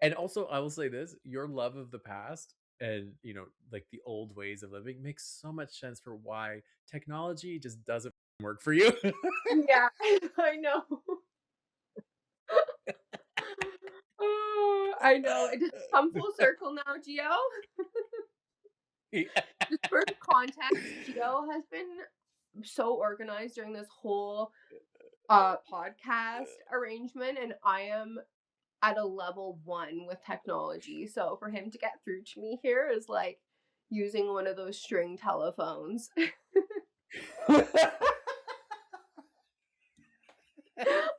And also, I will say this, your love of the past and, like the old ways of living makes so much sense for why technology just doesn't work for you. Yeah, I know. Oh, I know. It just come full circle now, Gio. Yeah. Just for context, Gio has been so organized during this whole podcast arrangement, and I am at a level 1 with technology. So for him to get through to me here is like using one of those string telephones.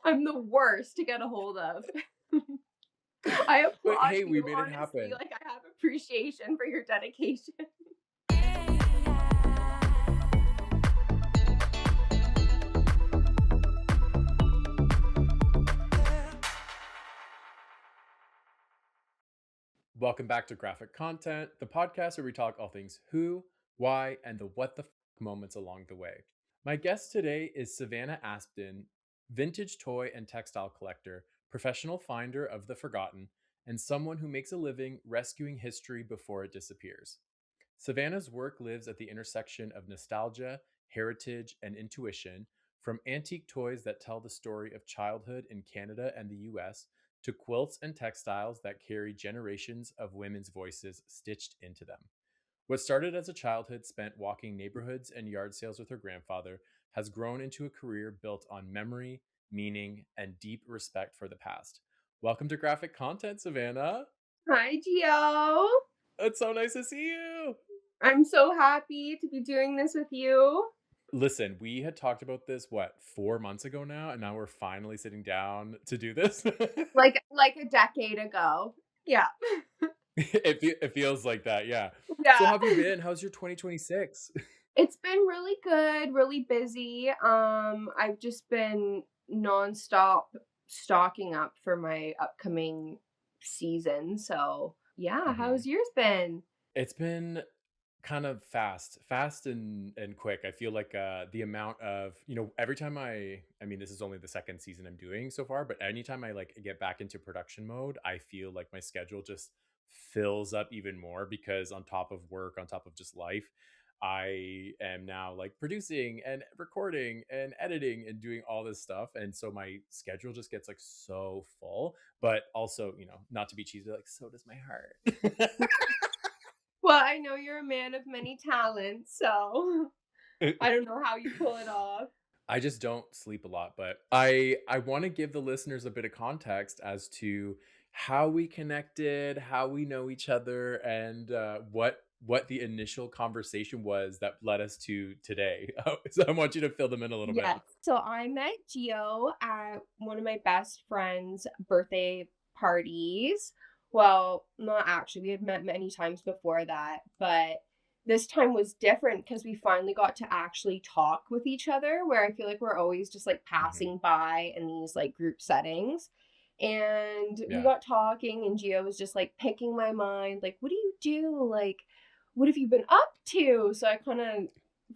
I'm the worst to get a hold of. I But applaud hey, we you, made it honestly. happen. Like, I have appreciation for your dedication. Welcome back to Graphic Content, the podcast where we talk all things who, why, and the what the moments along the way. My guest today is Savannah Aspden, vintage toy and textile collector, professional finder of the forgotten, and someone who makes a living rescuing history before it disappears. Savannah's work lives at the intersection of nostalgia, heritage, and intuition, from antique toys that tell the story of childhood in Canada and the US to quilts and textiles that carry generations of women's voices stitched into them. What started as a childhood spent walking neighborhoods and yard sales with her grandfather has grown into a career built on memory, meaning, and deep respect for the past. Welcome to Graphic Content, Savannah. Hi, Gio. It's so nice to see you. I'm so happy to be doing this with you. Listen, we had talked about this, what, 4 months ago now, and now we're finally sitting down to do this. Like a decade ago. Yeah. It feels like that, yeah. So, Yeah. how have you been? How's your 2026? It's been really good, really busy. I've just been nonstop stocking up for my upcoming season. So, yeah, how's Mhm. yours been? It's been kind of fast and quick. I feel like the amount of, every time I mean, this is only the second season I'm doing so far, but anytime I like get back into production mode, I feel like my schedule just fills up even more because on top of work, on top of just life, I am now like producing and recording and editing and doing all this stuff. And so my schedule just gets like so full, but also, not to be cheesy, like so does my heart. Well, I know you're a man of many talents, so I don't know how you pull it off. I just don't sleep a lot, but I want to give the listeners a bit of context as to how we connected, how we know each other, and what the initial conversation was that led us to today. So I want you to fill them in a little bit. Yes. So I met Gio at one of my best friend's birthday parties. Well, not actually. We had met many times before that, but this time was different because we finally got to actually talk with each other, where I feel like we're always just like Mhm. passing by in these like group settings. And we Yeah. got talking, and Gio was just like picking my mind, like, what do you do? Like, what have you been up to? So I kind of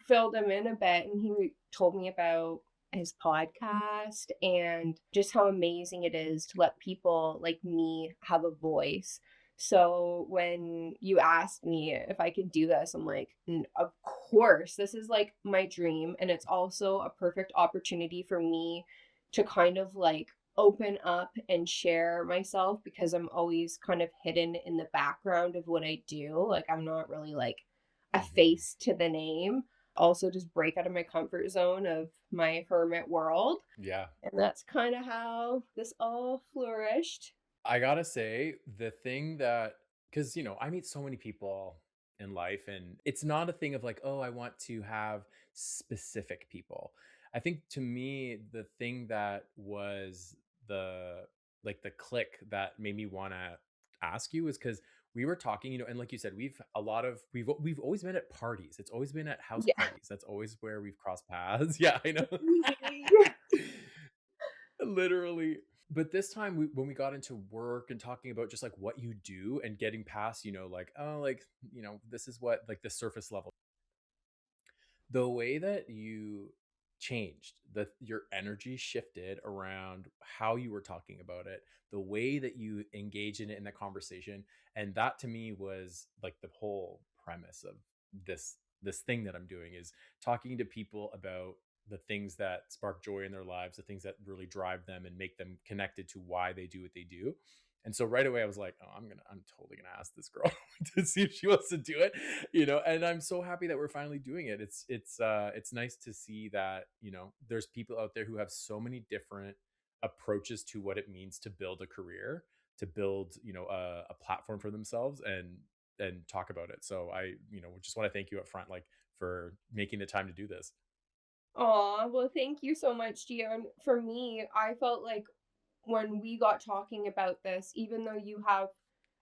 filled him in a bit, and he told me about his podcast and just how amazing it is to let people like me have a voice. So when you asked me if I could do this, I'm like, Of course, this is like my dream. And it's also a perfect opportunity for me to kind of like open up and share myself because I'm always kind of hidden in the background of what I do. Like, I'm not really like a Mhm. face to the name. Also, just break out of my comfort zone of my hermit world. Yeah. And that's kind of how this all flourished. I gotta say, the thing that, because, I meet so many people in life, and it's not a thing of like, oh, I want to have specific people. I think to me, the thing that was the the click that made me want to ask you is because we were talking, and like you said, we've always been at parties. It's always been at house Yeah. parties. That's always where we've crossed paths. Yeah, I know. Literally. But this time when we got into work and talking about just like what you do and getting past, like, oh, like, this is what like the surface level. The way that you changed. Your energy shifted around how you were talking about it, the way that you engage in it in the conversation. And that to me was like the whole premise of this thing that I'm doing, is talking to people about the things that spark joy in their lives, the things that really drive them and make them connected to why they do what they do. And so right away I was like, oh, I'm totally gonna ask this girl to see if she wants to do it, and I'm so happy that we're finally doing it. It's nice to see that, there's people out there who have so many different approaches to what it means to build a career, to build, a platform for themselves, and talk about it. So I, just want to thank you up front, like, for making the time to do this. Aw, well, thank you so much, Gio. And for me, I felt like when we got talking about this, even though you have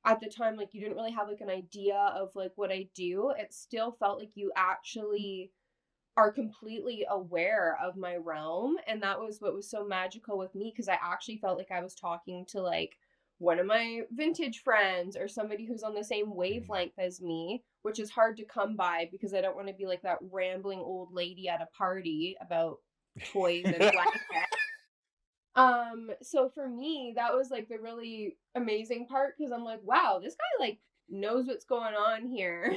at the time, like you didn't really have like an idea of like what I do, it still felt like you actually are completely aware of my realm. And that was what was so magical with me, because I actually felt like I was talking to like one of my vintage friends or somebody who's on the same Mhm. wavelength as me, which is hard to come by because I don't want to be like that rambling old lady at a party about toys and blankets. So for me, that was like the really amazing part, because I'm like, wow, this guy like knows what's going on here.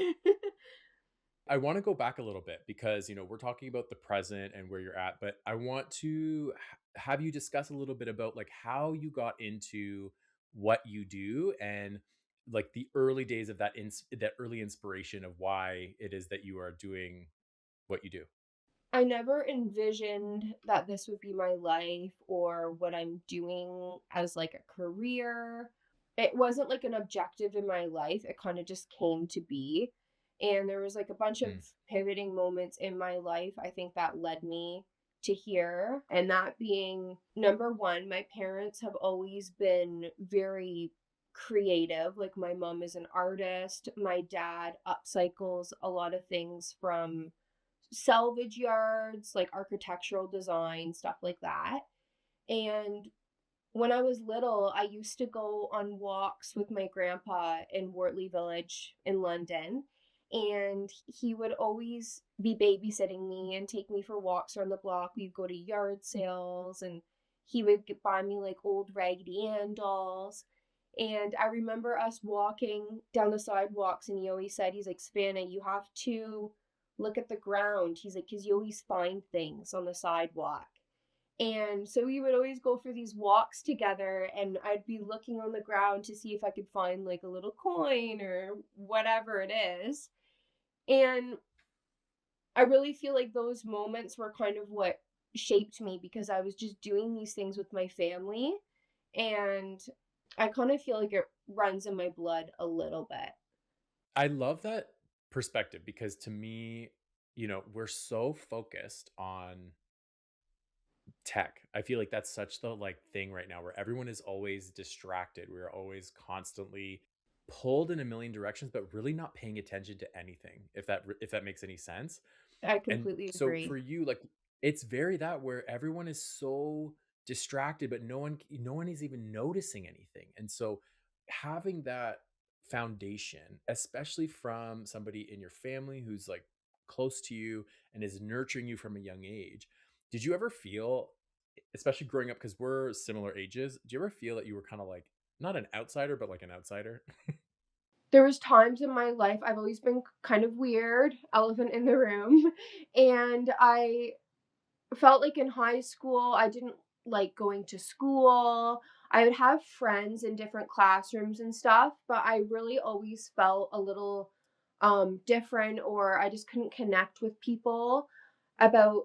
I want to go back a little bit because, we're talking about the present and where you're at, but I want to have you discuss a little bit about like how you got into what you do, and like the early days of that early inspiration of why it is that you are doing what you do. I never envisioned that this would be my life or what I'm doing as like a career. It wasn't like an objective in my life. It kind of just came to be. And there was like a bunch of Mm, pivoting moments in my life, I think, that led me to here. And that being number one, my parents have always been very creative. Like my mom is an artist, my dad upcycles a lot of things from salvage yards, like architectural design, stuff like that. And when I was little, I used to go on walks with my grandpa in Wortley Village in London. And he would always be babysitting me and take me for walks around the block. We'd go to yard sales, and he would buy me like old Raggedy Ann dolls. And I remember us walking down the sidewalks, and he always said, he's like, Savannah, you have to look at the ground. He's like, because you always find things on the sidewalk. And so we would always go for these walks together, and I'd be looking on the ground to see if I could find like a little coin or whatever it is. And I really feel like those moments were kind of what shaped me, because I was just doing these things with my family. And I kind of feel like it runs in my blood a little bit. I love that perspective because to me, we're so focused on tech. I feel like that's such the like thing right now where everyone is always distracted. We're always constantly pulled in a million directions, but really not paying attention to anything. If that makes any sense. I And completely so agree. for you, like, it's very that where everyone is so distracted, but no one is even noticing anything. And so having that foundation, especially from somebody in your family who's like close to you and is nurturing you from a young age, did you ever feel, especially growing up, because we're similar ages, do you ever feel that you were kind of like not an outsider, but like an outsider? There was times in my life I've always been kind of weird, elephant in the room, and I felt like in high school I didn't like going to school. I would have friends in different classrooms and stuff, but I really always felt a little different, or I just couldn't connect with people about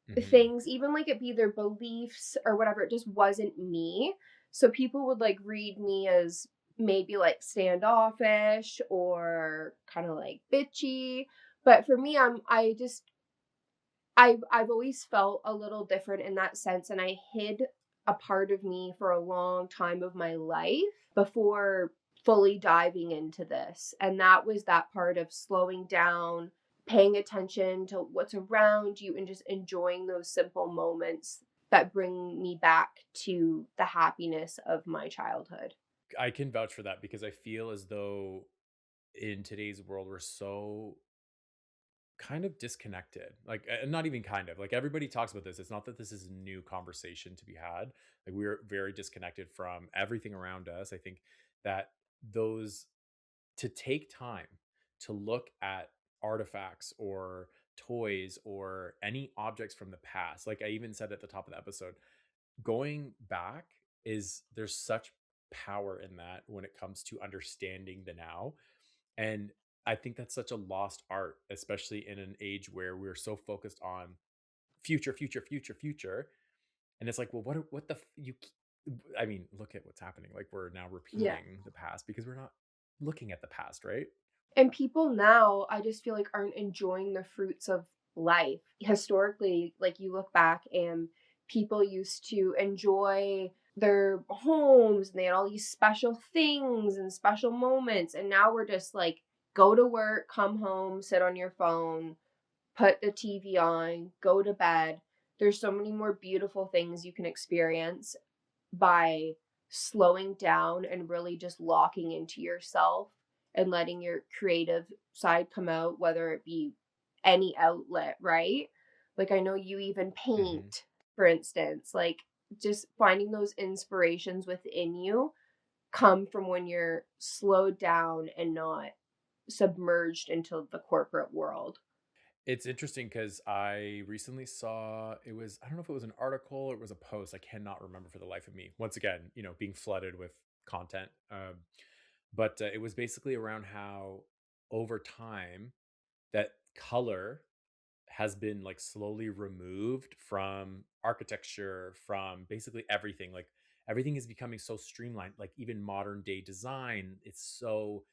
Hmm. things, even like it be their beliefs or whatever. It just wasn't me. So people would like read me as maybe like standoffish or kind of like bitchy. But for me, I've always felt a little different in that sense, and I hid a part of me for a long time of my life before fully diving into this. And that was that part of slowing down, paying attention to what's around you, and just enjoying those simple moments that bring me back to the happiness of my childhood. I can vouch for that because I feel as though in today's world we're so kind of disconnected. Like, not even kind of. Like, everybody talks about this. It's not that this is a new conversation to be had. Like, we're very disconnected from everything around us. I think that those to take time to look at artifacts or toys or any objects from the past. Like I even said at the top of the episode, going back is there's such power in that when it comes to understanding the now. And I think that's such a lost art, especially in an age where we're so focused on future, future, future, future. And it's like, well, what the, you, I mean, look at what's happening. Like we're now Yeah. repeating the past because we're not looking at the past, right? And people now, I just feel like aren't enjoying the fruits of life. Historically, like you look back and people used to enjoy their homes and they had all these special things and special moments. And now we're just like, go to work, come home, sit on your phone, put the TV on, go to bed. There's so many more beautiful things you can experience by slowing down and really just locking into yourself and letting your creative side come out, whether it be any outlet, right? Like, I know you even Hmm. paint, for instance, like, just finding those inspirations within you come from when you're slowed down and not submerged into the corporate world. It's interesting because I recently saw it was, I don't know if it was an article or it was a post. I cannot remember for the life of me. Once again, being flooded with content. But it was basically around how over time that color has been like slowly removed from architecture, from basically everything. Like everything is becoming so streamlined, like even modern day design, it's so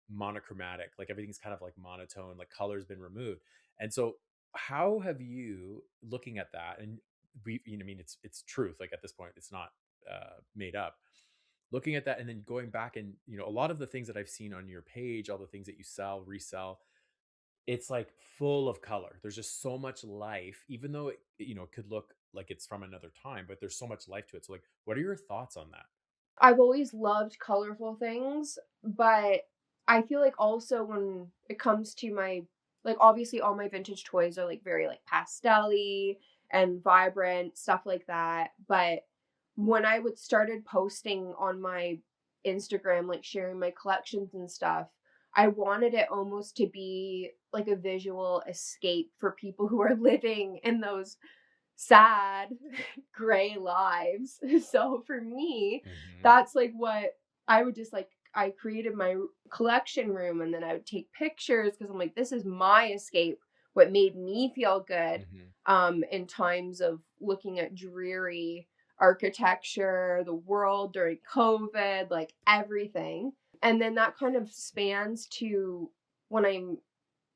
monochromatic. Like everything's kind of like monotone, like color's been removed. And so how have you looking at that and I mean it's truth, like at this point it's not made up, looking at that and then going back and a lot of the things that I've seen on your page, all the things that you sell, resell, it's like full of color. There's just so much life, even though it could look like it's from another time, but there's so much life to it. So like, what are your thoughts on that? I've always loved colorful things, but I feel like also when it comes to my, like, obviously all my vintage toys are like very like pastel-y and vibrant stuff like that. But when I would started posting on my Instagram, like sharing my collections and stuff, I wanted it almost to be like a visual escape for people who are living in those sad gray lives. So for me, Hmm. that's like what I would just like. I created my collection room and then I would take pictures because I'm like, this is my escape. What made me feel good Hmm. in times of looking at dreary architecture, the world during COVID, like everything. And then that kind of spans to when I'm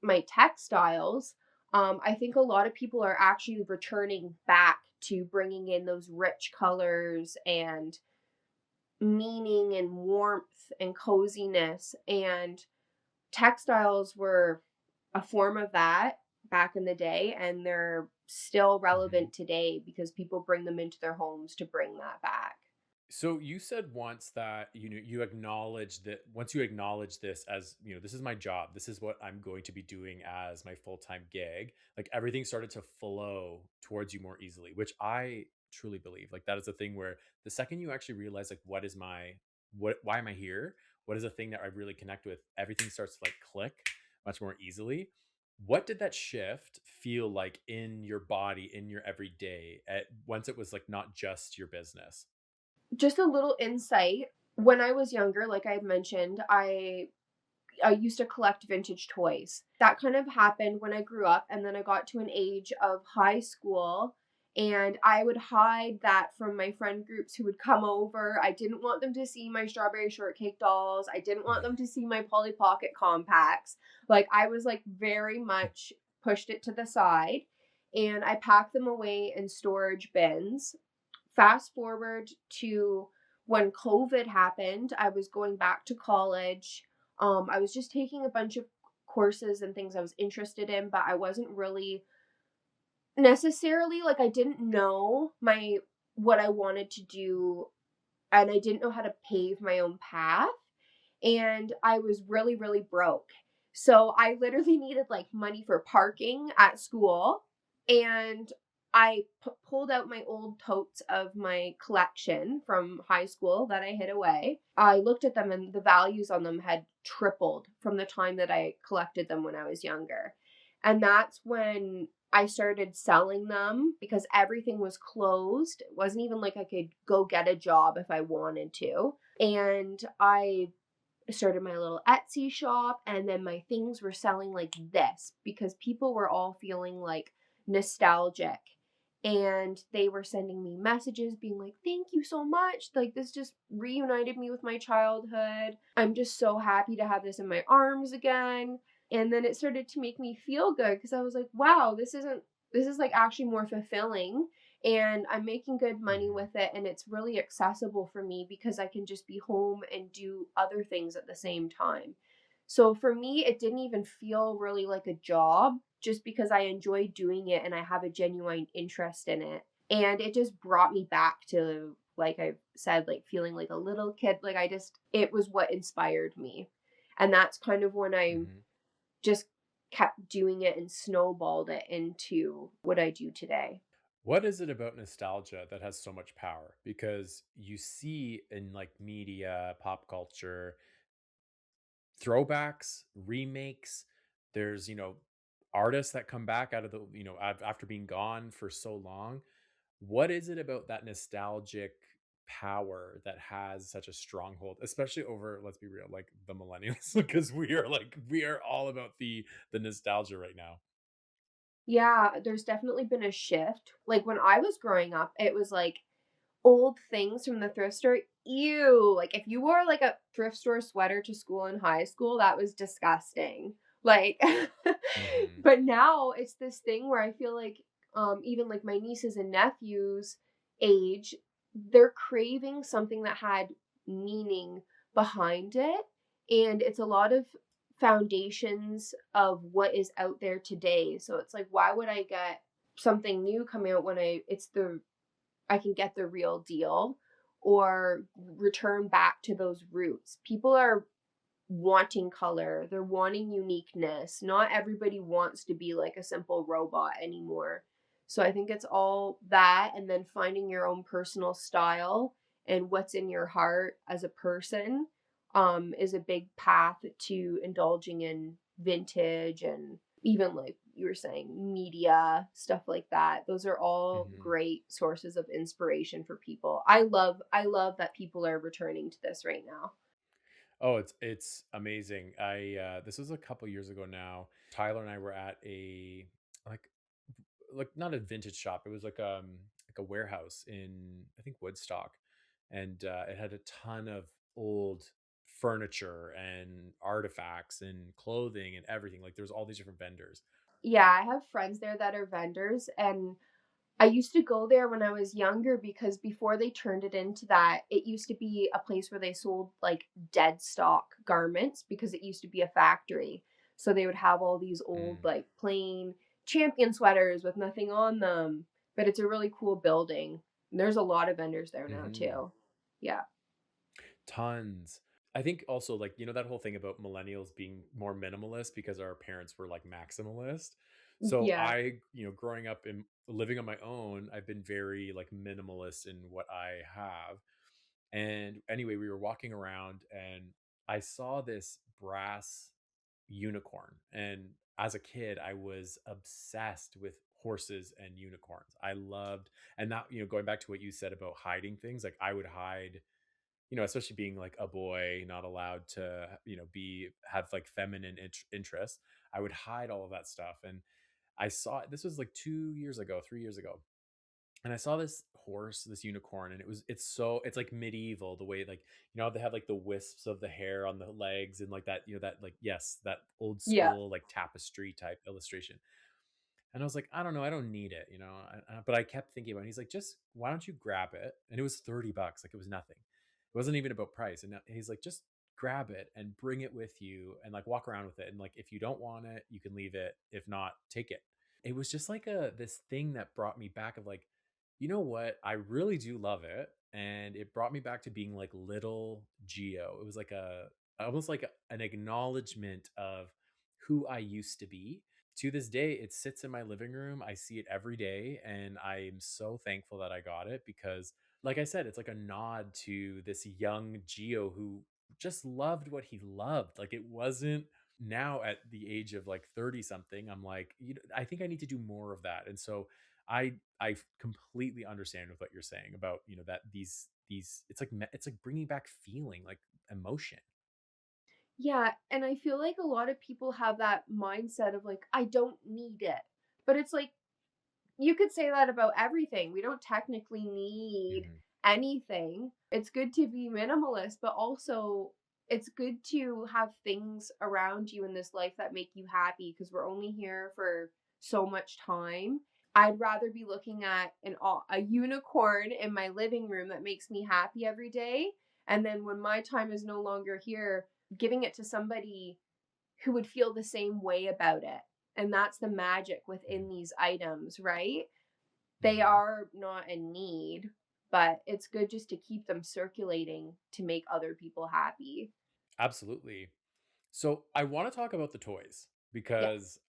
my textiles. I think a lot of people are actually returning back to bringing in those rich colors and meaning and warmth and coziness. And textiles were a form of that back in the day, and they're still Hmm. relevant today because people bring them into their homes to bring that back. So you said once that you acknowledge that once you acknowledge this as this is my job, this is what I'm going to be doing as my full-time gig, like everything started to flow towards you more easily, which I truly believe. Like that is a thing where the second you actually realize like what why am I here? What is a thing that I really connect with? Everything starts to like click much more easily. What did that shift feel like in your body, in your everyday, at once it was like not just your business? Just a little insight. When I was younger, like I had mentioned, I used to collect vintage toys. That kind of happened when I grew up, and then I got to an age of high school, and I would hide that from my friend groups who would come over. I didn't want them to see my strawberry shortcake dolls. I didn't want them to see my Polly Pocket compacts. Like I was like very much pushed it to the side, and I packed them away in storage bins. Fast forward to when COVID happened, I was going back to college. I was just taking a bunch of courses and things I was interested in, but I wasn't really necessarily like I didn't know my what I wanted to do and I didn't know how to pave my own path and I was really really broke. So I literally needed like money for parking at school. And I pulled out my old totes of my collection from high school that I hid away. I looked at them and the values on them had tripled from the time that I collected them when I was younger. And that's when I started selling them because everything was closed. It wasn't even like I could go get a job if I wanted to. And I started my little Etsy shop, and then my things were selling like this because people were all feeling like nostalgic, and they were sending me messages being like, thank you so much, like this just reunited me with my childhood, I'm just so happy to have this in my arms again. And then it started to make me feel good because I was like, wow, this is like actually more fulfilling, and I'm making good money Mhm. with it, and it's really accessible for me because I can just be home and do other things at the same time. So for me, it didn't even feel really like a job just because I enjoy doing it and I have a genuine interest in it. And it just brought me back to, like I said, like feeling like a little kid. Like it was what inspired me. And that's kind of when I Mhm. just kept doing it and snowballed it into what I do today. What is it about nostalgia that has so much power? Because you see in like media, pop culture, throwbacks, remakes, there's, artists that come back out of the, after being gone for so long. What is it about that nostalgic power that has such a stronghold, especially over, let's be real, like the millennials, because we are all about the nostalgia right now. Yeah, there's definitely been a shift. Like when I was growing up, it was like old things from the thrift store. Ew. Like if you wore like a thrift store sweater to school in high school, that was disgusting. Like Mhm. but now it's this thing where I feel like even like my nieces and nephews age, they're craving something that had meaning behind it. And it's a lot of foundations of what is out there today. So it's like, why would I get something new coming out when I can get the real deal, or return back to those roots? People are wanting color, they're wanting uniqueness. Not everybody wants to be like a simple robot anymore. So I think it's all that, and then finding your own personal style and what's in your heart as a person is a big path to indulging in vintage, and even like you were saying, media, stuff like that. Those are all Mhm. great sources of inspiration for people. I love that people are returning to this right now. Oh, it's amazing. This was a couple years ago now. Tyler and I were at a like not a vintage shop. It was like a warehouse in, I think, Woodstock, and it had a ton of old furniture and artifacts and clothing and everything. Like there was all these different vendors. Yeah, I have friends there that are vendors, and I used to go there when I was younger because before they turned it into that, it used to be a place where they sold like dead stock garments because it used to be a factory. So they would have all these old Mm, like plain champion sweaters with nothing on them, but it's a really cool building. There's a lot of vendors there now mhm. too. Yeah. Tons. I think also, like, that whole thing about millennials being more minimalist because our parents were like maximalist. So Yeah. growing up and living on my own, I've been very like minimalist in what I have. And anyway, we were walking around and I saw this brass unicorn. And as a kid, I was obsessed with horses and unicorns. I loved, and that, going back to what you said about hiding things, like I would hide, especially being like a boy, not allowed to, be have like feminine interests. I would hide all of that stuff. And I saw, this was like 2 years ago, 3 years ago, and I saw this horse, this unicorn, and it's like medieval, the way, like, they have like the wisps of the hair on the legs and like that, that, like, yes, that old Yeah. school like tapestry type illustration. And I was like, I don't know, I don't need it, but I kept thinking about it. He's like, just why don't you grab it? And it was $30, like it was nothing. It wasn't even about price. And he's like, just grab it and bring it with you and like walk around with it. And like, if you don't want it, you can leave it. If not, take it. It was just like this thing that brought me back of like, you know what? I really do love it. And it brought me back to being like little Geo. It was like almost like an acknowledgement of who I used to be. To this day, it sits in my living room. I see it every day, and I'm so thankful that I got it because, like I said, it's like a nod to this young Geo who just loved what he loved. Like, it wasn't now at the age of like 30 something. I'm like, I think I need to do more of that. And so I completely understand with what you're saying about, that these it's like bringing back feeling, like emotion. Yeah, and I feel like a lot of people have that mindset of like, I don't need it. But it's like, you could say that about everything. We don't technically need Mhm. anything. It's good to be minimalist, but also it's good to have things around you in this life that make you happy because we're only here for so much time. I'd rather be looking at a unicorn in my living room that makes me happy every day. And then when my time is no longer here, giving it to somebody who would feel the same way about it. And that's the magic Mhm. within these items, right? They Mhm. are not a need, but it's good just to keep them circulating to make other people happy. Absolutely. So I want to talk about the toys Yes. because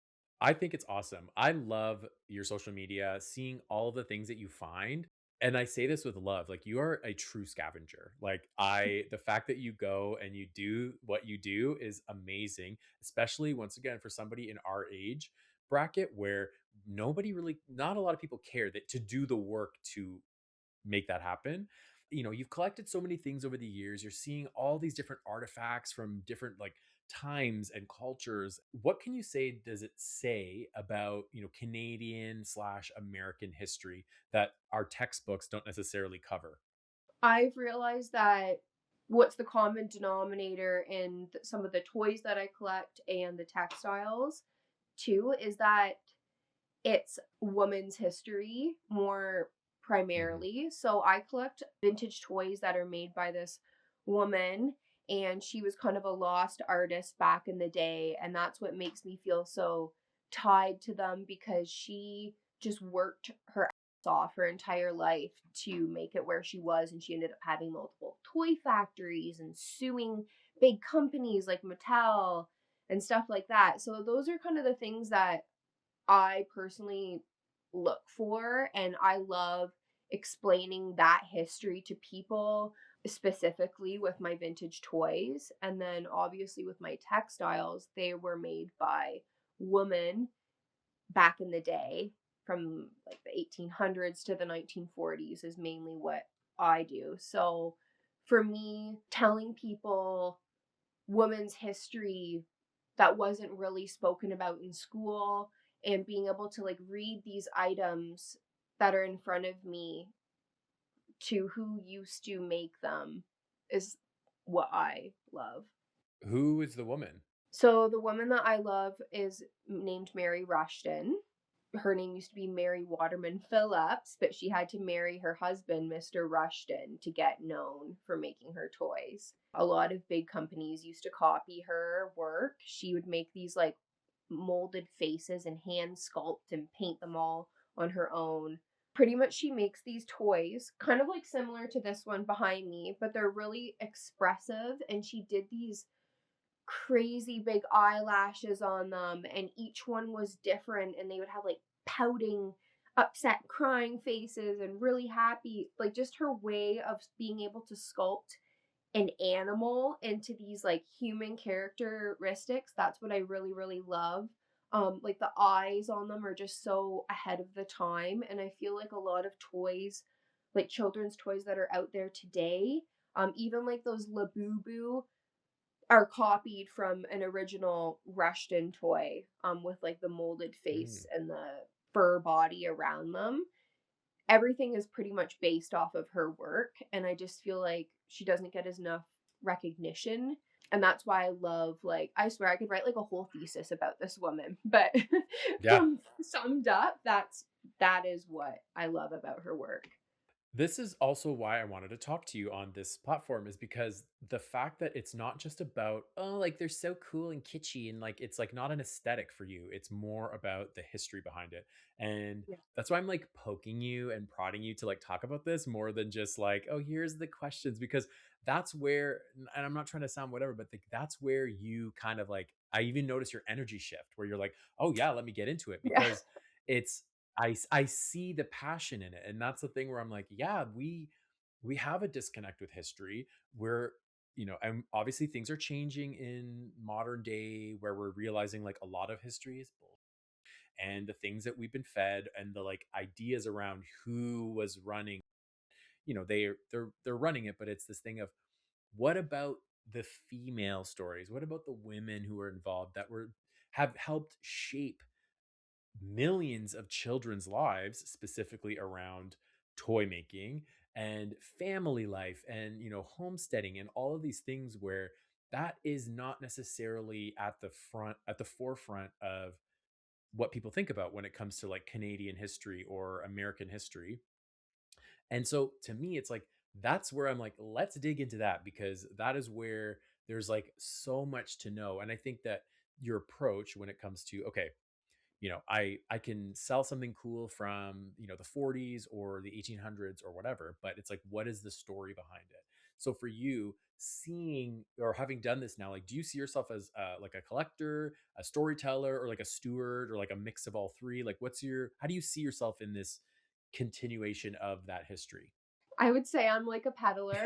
I think it's awesome. I love your social media, seeing all of the things that you find. And I say this with love. Like, you are a true scavenger. Like, the fact that you go and you do what you do is amazing, especially once again for somebody in our age bracket where not a lot of people care that to do the work to make that happen. You've collected so many things over the years. You're seeing all these different artifacts from different like times and cultures. What can you say does it say about, Canadian slash American history that our textbooks don't necessarily cover? I've realized that what's the common denominator in some of the toys that I collect and the textiles too is that it's women's history more Mhm. primarily. So I collect vintage toys that are made by this woman, and she was kind of a lost artist back in the day. And that's what makes me feel so tied to them because she just worked her ass off her entire life to make it where she was. And she ended up having multiple toy factories and suing big companies like Mattel and stuff like that. So those are kind of the things that I personally look for, and I love explaining that history to people, specifically with my vintage toys. And then obviously with my textiles, they were made by women back in the day from like the 1800s to the 1940s is mainly what I do. So for me, telling people women's history that wasn't really spoken about in school and being able to like read these items that are in front of me to who used to make them is what I love. Who is the woman? So the woman that I love is named Mary Rushton. Her name used to be Mary Waterman Phillips, but she had to marry her husband, Mr. Rushton, to get known for making her toys. A lot of big companies used to copy her work. She would make these like molded faces and hand sculpt and paint them all on her own. Pretty much, she makes these toys, kind of like similar to this one behind me, but they're really expressive. And she did these crazy big eyelashes on them, and each one was different, and they would have like pouting, upset, crying faces and really happy. Like, just her way of being able to sculpt an animal into these like human characteristics. That's what I really, really love. Like the eyes on them are just so ahead of the time. And I feel like a lot of toys, like children's toys that are out there today, even like those Labubu are copied from an original Rushton toy, with like the molded Mm. face and the fur body around them. Everything is pretty much based off of her work, and I just feel like she doesn't get enough recognition. And that's why I love, like, I swear I could write like a whole thesis about this woman, but Yeah. from summed up, that is what I love about her work. This is also why I wanted to talk to you on this platform is because the fact that it's not just about, oh, like they're so cool and kitschy and like it's like not an aesthetic for you. It's more about the history behind it. And Yeah. that's why I'm like poking you and prodding you to like talk about this more than just like, oh, here's the questions because that's where, and I'm not trying to sound whatever, but like that's where you kind of like, I even notice your energy shift where you're like, oh yeah, let me get into it Yeah. because it's I see the passion in it, and that's the thing where I'm like, yeah, we have a disconnect with history. We're and obviously things are changing in modern day where we're realizing like a lot of history is bull, and the things that we've been fed and the like ideas around who was running, they're running it, but it's this thing of what about the female stories? What about the women who are involved that were have helped shape millions of children's lives specifically around toy making and family life and homesteading and all of these things where that is not necessarily at the forefront of what people think about when it comes to like Canadian history or American history. And so to me it's like that's where I'm like, let's dig into that because that is where there's like so much to know. And I think that your approach when it comes to, okay, I can sell something cool from the 40s or the 1800s or whatever, but it's like what is the story behind it? So for you, seeing or having done this now, like do you see yourself as like a collector, a storyteller, or like a steward, or like a mix of all three? Like how do you see yourself in this continuation of that history? I would say I'm like a peddler.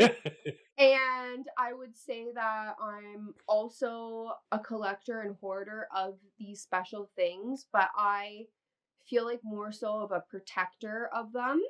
And I would say that I'm also a collector and hoarder of these special things, but I feel like more so of a protector of them.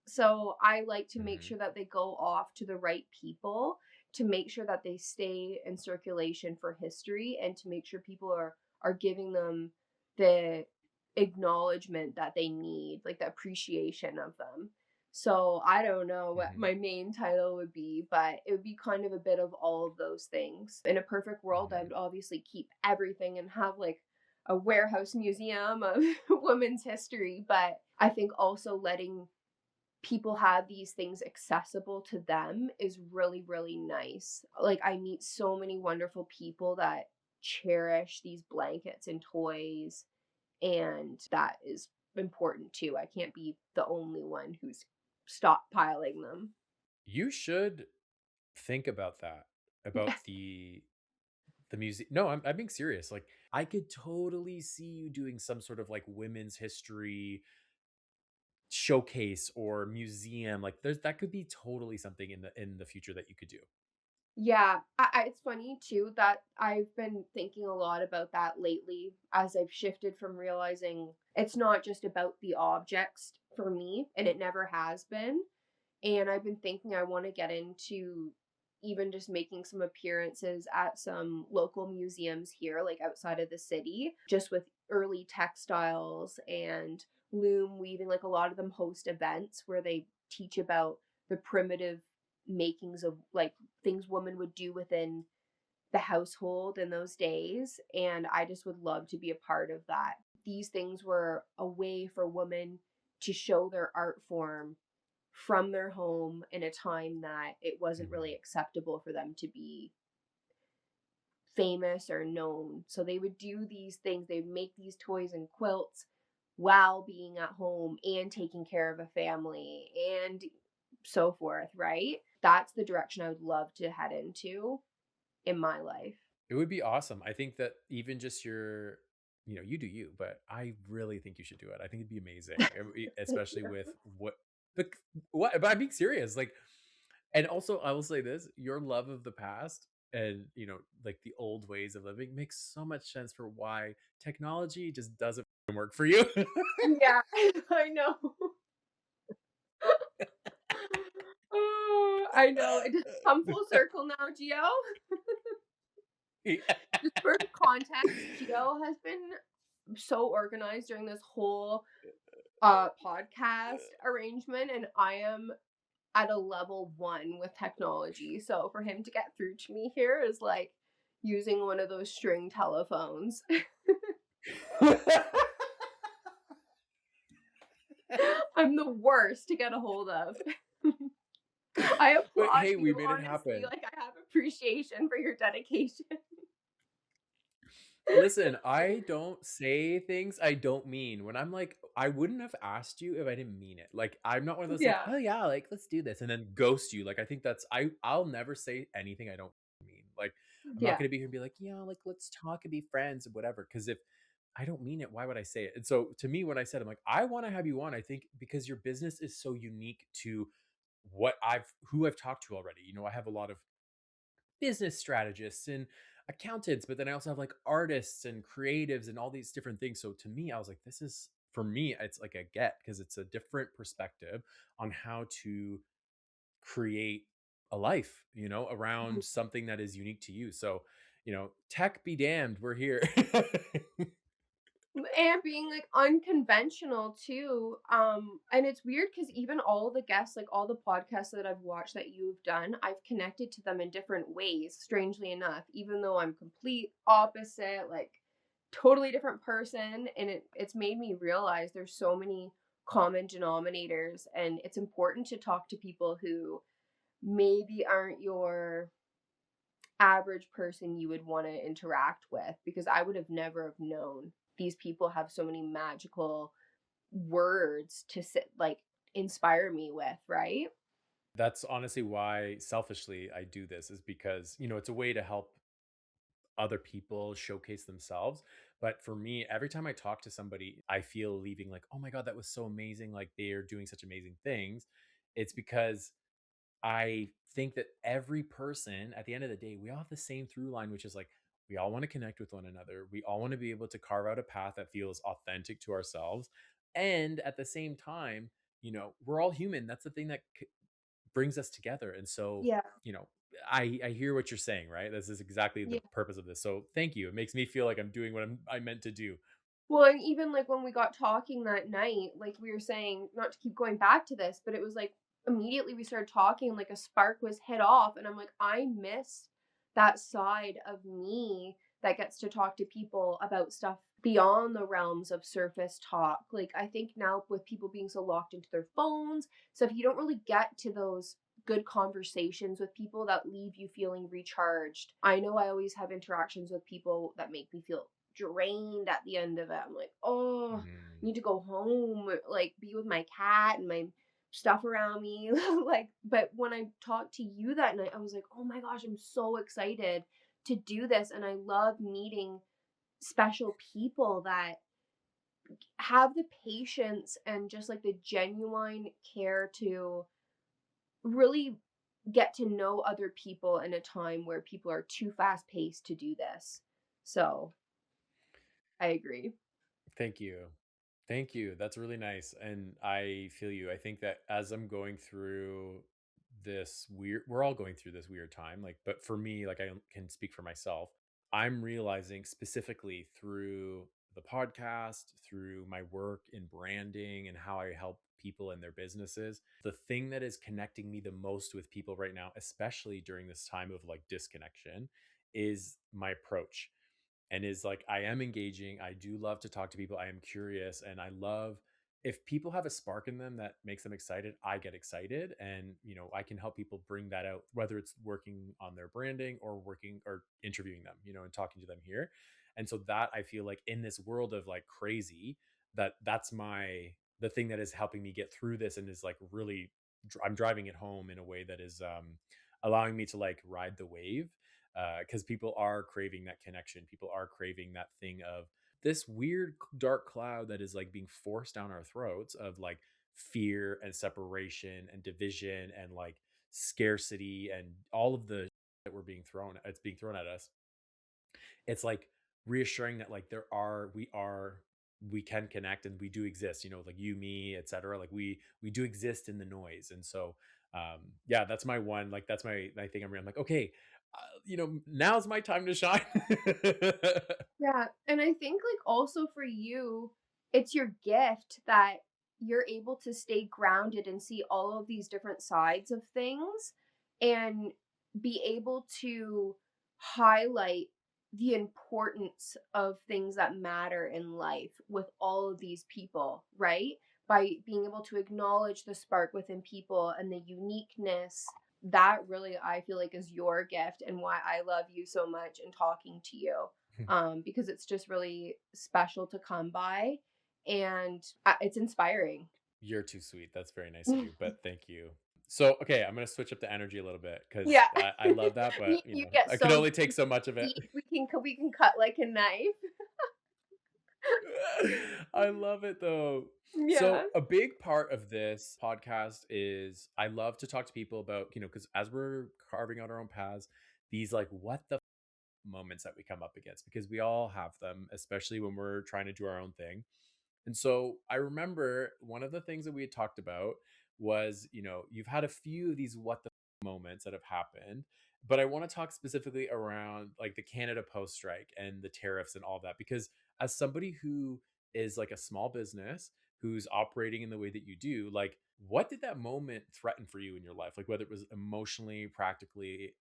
So I like to make Mhm. sure that they go off to the right people, to make sure that they stay in circulation for history, and to make sure people are giving them the acknowledgement that they need, like the appreciation of them. So I don't know what Mhm. my main title would be, but it would be kind of a bit of all of those things. In a perfect world, I Mhm. would obviously keep everything and have like a warehouse museum of women's history, but I think also letting people have these things accessible to them is really, really nice. Like, I meet so many wonderful people that cherish these blankets and toys, and that is important too. I can't be the only one who's stockpiling them. You should think about that, about the music. No, I'm being serious. Like, I could totally see you doing some sort of like women's history showcase or museum. Like, that could be totally something in the future that you could do. Yeah, it's funny too that I've been thinking a lot about that lately as I've shifted from realizing it's not just about the objects for me, and it never has been. And I've been thinking I want to get into even just making some appearances at some local museums here, like outside of the city, just with early textiles and loom weaving. Like a lot of them host events where they teach about the primitive makings of like things women would do within the household in those days. And I just would love to be a part of that. These things were a way for women to show their art form from their home in a time that it wasn't really Mhm. acceptable for them to be famous or known. So they would do these things, they'd make these toys and quilts while being at home and taking care of a family and so forth, right? That's the direction I would love to head into in my life. It would be awesome. I think that even just you do you, but I really think you should do it. I think it'd be amazing, Thank especially you. with the what. But I'm being serious. Like, and also I will say this: your love of the past and like the old ways of living makes so much sense for why technology just doesn't work for you. Yeah, I know. Oh, I know. It just come full circle now, Gio. Yeah. Just for context, Gio has been so organized during this whole podcast arrangement, and I am at a level 1 with technology. So for him to get through to me here is like using one of those string telephones. I'm the worst to get a hold of. I But applaud hey, we you, made it honestly, happen. like, I have appreciation for your dedication. Listen, I don't say things I don't mean. When I'm like, I wouldn't have asked you if I didn't mean it. Like, I'm not one of those like, Yeah, "Oh, yeah, like, let's do this," and then ghost you. Like, I think that's I'll never say anything I don't mean. Like, I'm not yeah. gonna be here and be like, "Yeah, like, let's talk and be friends," or whatever. Because if I don't mean it, why would I say it? And so, to me, when I said, I'm like, "I wanna have you on," I think because your business is so unique to who I've talked to already. I have a lot of business strategists and accountants, but then I also have like artists and creatives and all these different things. So to me, I was like, this is for me, it's like a get because it's a different perspective on how to create a life, around something that is unique to you. So, tech be damned, we're here. And being, like, unconventional too, and it's weird because even all the guests, like, all the podcasts that I've watched that you've done, I've connected to them in different ways, strangely enough, even though I'm complete opposite, like, totally different person, and it's made me realize there's so many common denominators, and it's important to talk to people who maybe aren't your average person you would want to interact with, because I would have never have known these people have so many magical words to sit like inspire me with, right? That's honestly why selfishly I do this is because, it's a way to help other people showcase themselves. But for me, every time I talk to somebody, I feel leaving like, oh my God, that was so amazing. Like they are doing such amazing things. It's because I think that every person at the end of the day, we all have the same through line, which is like, we all want to connect with one another. We all want to be able to carve out a path that feels authentic to ourselves. And at the same time, we're all human. That's the thing that brings us together. And so, Yeah. you know, I hear what you're saying, right? This is exactly the Yeah. purpose of this. So thank you. It makes me feel like I'm doing what I meant to do. Well, and even like when we got talking that night, like we were saying, not to keep going back to this, but it was like immediately we started talking, like a spark was hit off. And I'm like, I miss that side of me that gets to talk to people about stuff beyond the realms of surface talk. Like, I think now with people being so locked into their phones, so if you don't really get to those good conversations with people that leave you feeling recharged. I know I always have interactions with people that make me feel drained at the end of it. I'm like, oh, I Mhm. need to go home, like be with my cat and my stuff around me. Like, but when I talked to you that night, I was like, oh my gosh, I'm so excited to do this. And I love meeting special people that have the patience and just like the genuine care to really get to know other people in a time where people are too fast paced to do this. So I agree. Thank you. Thank you. That's really nice. And I feel you. I think that as I'm going through we're all going through this weird time. Like, but for me, like I can speak for myself, I'm realizing specifically through the podcast, through my work in branding and how I help people in their businesses, the thing that is connecting me the most with people right now, especially during this time of like disconnection, is my approach and is like I am engaging. I do love to talk to people. I am curious and I love if people have a spark in them that makes them excited, I get excited and I can help people bring that out whether it's working on their branding or working or interviewing them, and talking to them here. And so that I feel like in this world of like crazy that's the thing that is helping me get through this and is like really I'm driving it home in a way that is allowing me to like ride the wave because people are craving that connection. People are craving that thing of this weird dark cloud that is like being forced down our throats of like fear and separation and division and like scarcity and all of the that it's being thrown at us. It's like reassuring that like we can connect and we do exist, like you, me, etc. Like we do exist in the noise. And so yeah, that's my one, like that's my thing. I'm like, okay, now's my time to shine. Yeah, and I think, like, also for you, it's your gift that you're able to stay grounded and see all of these different sides of things and be able to highlight the importance of things that matter in life with all of these people, right? by being able to acknowledge the spark within people and the uniqueness, that really I feel like is your gift and why I love you so much and talking to you. Because it's just really special to come by and it's inspiring. You're too sweet. That's very nice of you, but thank you. So, okay, I'm gonna switch up the energy a little bit because Yeah. I love that, but You get I can so only take so much of it. deep. We can cut like a knife. I love it though. Yeah. So, a big part of this podcast is I love to talk to people about, because as we're carving out our own paths, these like what the moments that we come up against because we all have them, especially when we're trying to do our own thing. And so I remember one of the things that we had talked about was, you've had a few of these what the moments that have happened, but I want to talk specifically around like the Canada Post strike and the tariffs and all that because as somebody who is like a small business who's operating in the way that you do, like what did that moment threaten for you in your life? Like whether it was emotionally, practically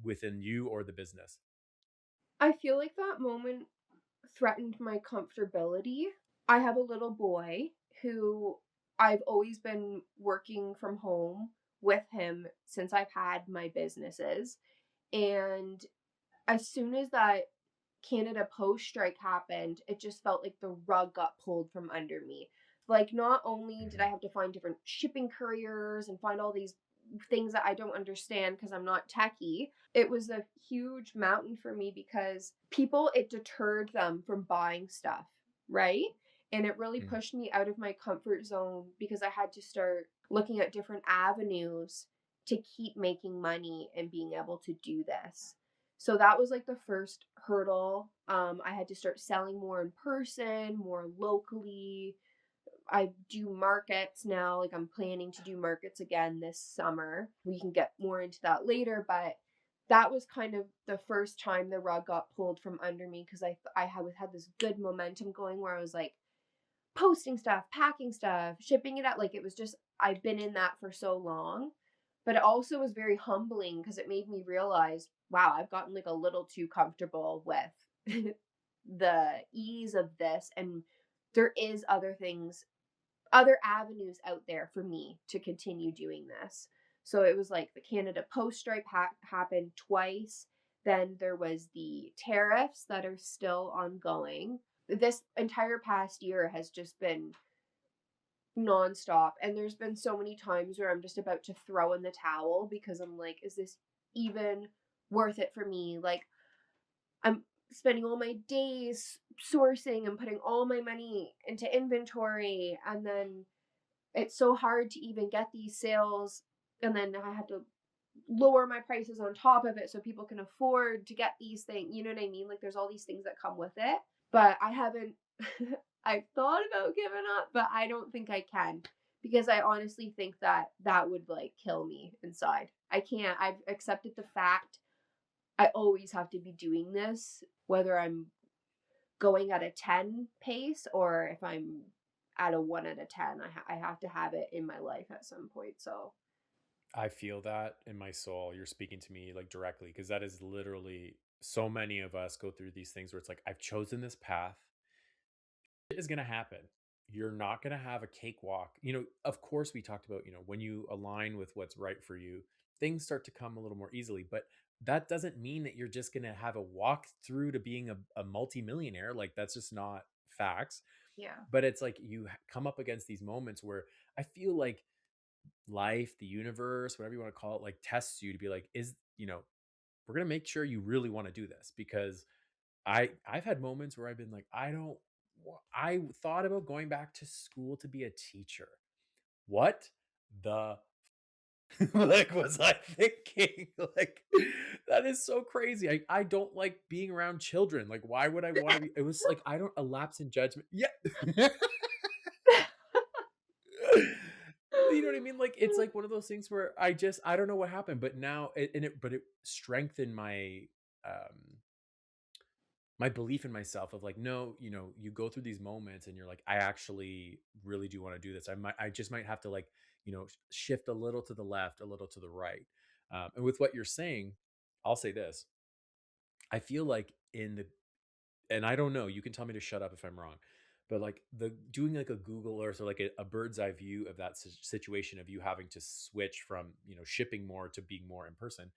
within you or the business? I feel like that moment threatened my comfortability. I have a little boy who I've always been working from home with him since I've had my businesses. And as soon as that Canada Post strike happened, it just felt like the rug got pulled from under me. Like, not only did I Mhm. have to find different shipping couriers and find all these things that I don't understand because I'm not techie, it was a huge mountain for me because people, it deterred them from buying stuff, right? And it really Mhm. pushed me out of my comfort zone because I had to start looking at different avenues to keep making money and being able to do this. So that was like the first hurdle. I had to start selling more in person, more locally. I do markets now. Like I'm planning to do markets again this summer. We can get more into that later, but that was kind of the first time the rug got pulled from under me because I had this good momentum going where I was like posting stuff, packing stuff, shipping it out. Like it was just I've been in that for so long. But it also was very humbling because it made me realize, wow, I've gotten like a little too comfortable with the ease of this and there is other things, other avenues out there for me to continue doing this. So it was like the Canada Post strike happened twice. Then there was the tariffs that are still ongoing. This entire past year has just been nonstop. And there's been so many times where I'm just about to throw in the towel because I'm like, is this even worth it for me? Like, I'm spending all my days sourcing and putting all my money into inventory. And then it's so hard to even get these sales. And then I have to lower my prices on top of it so people can afford to get these things. You know what I mean? Like, there's all these things that come with it. But I haven't I've thought about giving up, but I don't think I can because I honestly think that that would like kill me inside. I can't. I've accepted the fact I always have to be doing this, whether I'm going at a 10 pace or if I'm at a 1 out of 10. I have to have it in my life at some point. So, I feel that in my soul. You're speaking to me like directly because that is literally so many of us go through these things where it's like, I've chosen this path. It is going to happen. You're not going to have a cakewalk. Of course, we talked about, when you align with what's right for you, things start to come a little more easily. But that doesn't mean that you're just going to have a walk through to being a multimillionaire. Like, that's just not facts. yeah. But it's like you come up against these moments where I feel like life, the universe, whatever you want to call it, like tests you to be like, we're going to make sure you really want to do this because I've had moments where I've been like, I thought about going back to school to be a teacher. What the like was I thinking? Like that is so crazy. I don't like being around children. Like why would I want to be it was like I don't a lapse in judgment. Yeah. You know what I mean? Like it's like one of those things where I don't know what happened, but now it strengthened um my belief in myself of like, no, you go through these moments and you're like, I actually really do want to do this. I just might have to like, shift a little to the left, a little to the right. And with what you're saying, I'll say this. I feel like and I don't know, you can tell me to shut up if I'm wrong, but like the doing like a Google Earth or like a bird's eye view of that situation of you having to switch from, shipping more to being more in person,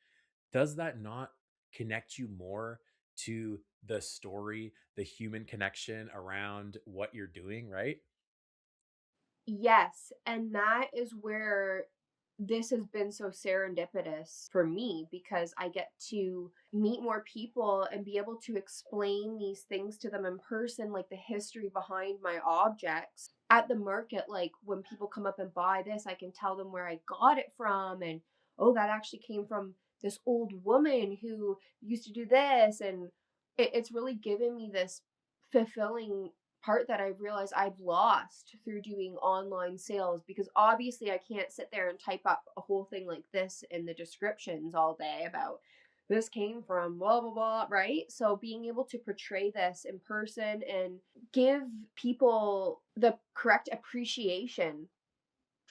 does that not connect you more to the story, the human connection around what you're doing, right? Yes, and that is where this has been so serendipitous for me because I get to meet more people and be able to explain these things to them in person, like the history behind my objects. At the market, like when people come up and buy this, I can tell them where I got it from and oh, that actually came from this old woman who used to do this. And it's really given me this fulfilling part that I realized I've lost through doing online sales because obviously I can't sit there and type up a whole thing like this in the descriptions all day about this came from blah blah blah, right? So being able to portray this in person and give people the correct appreciation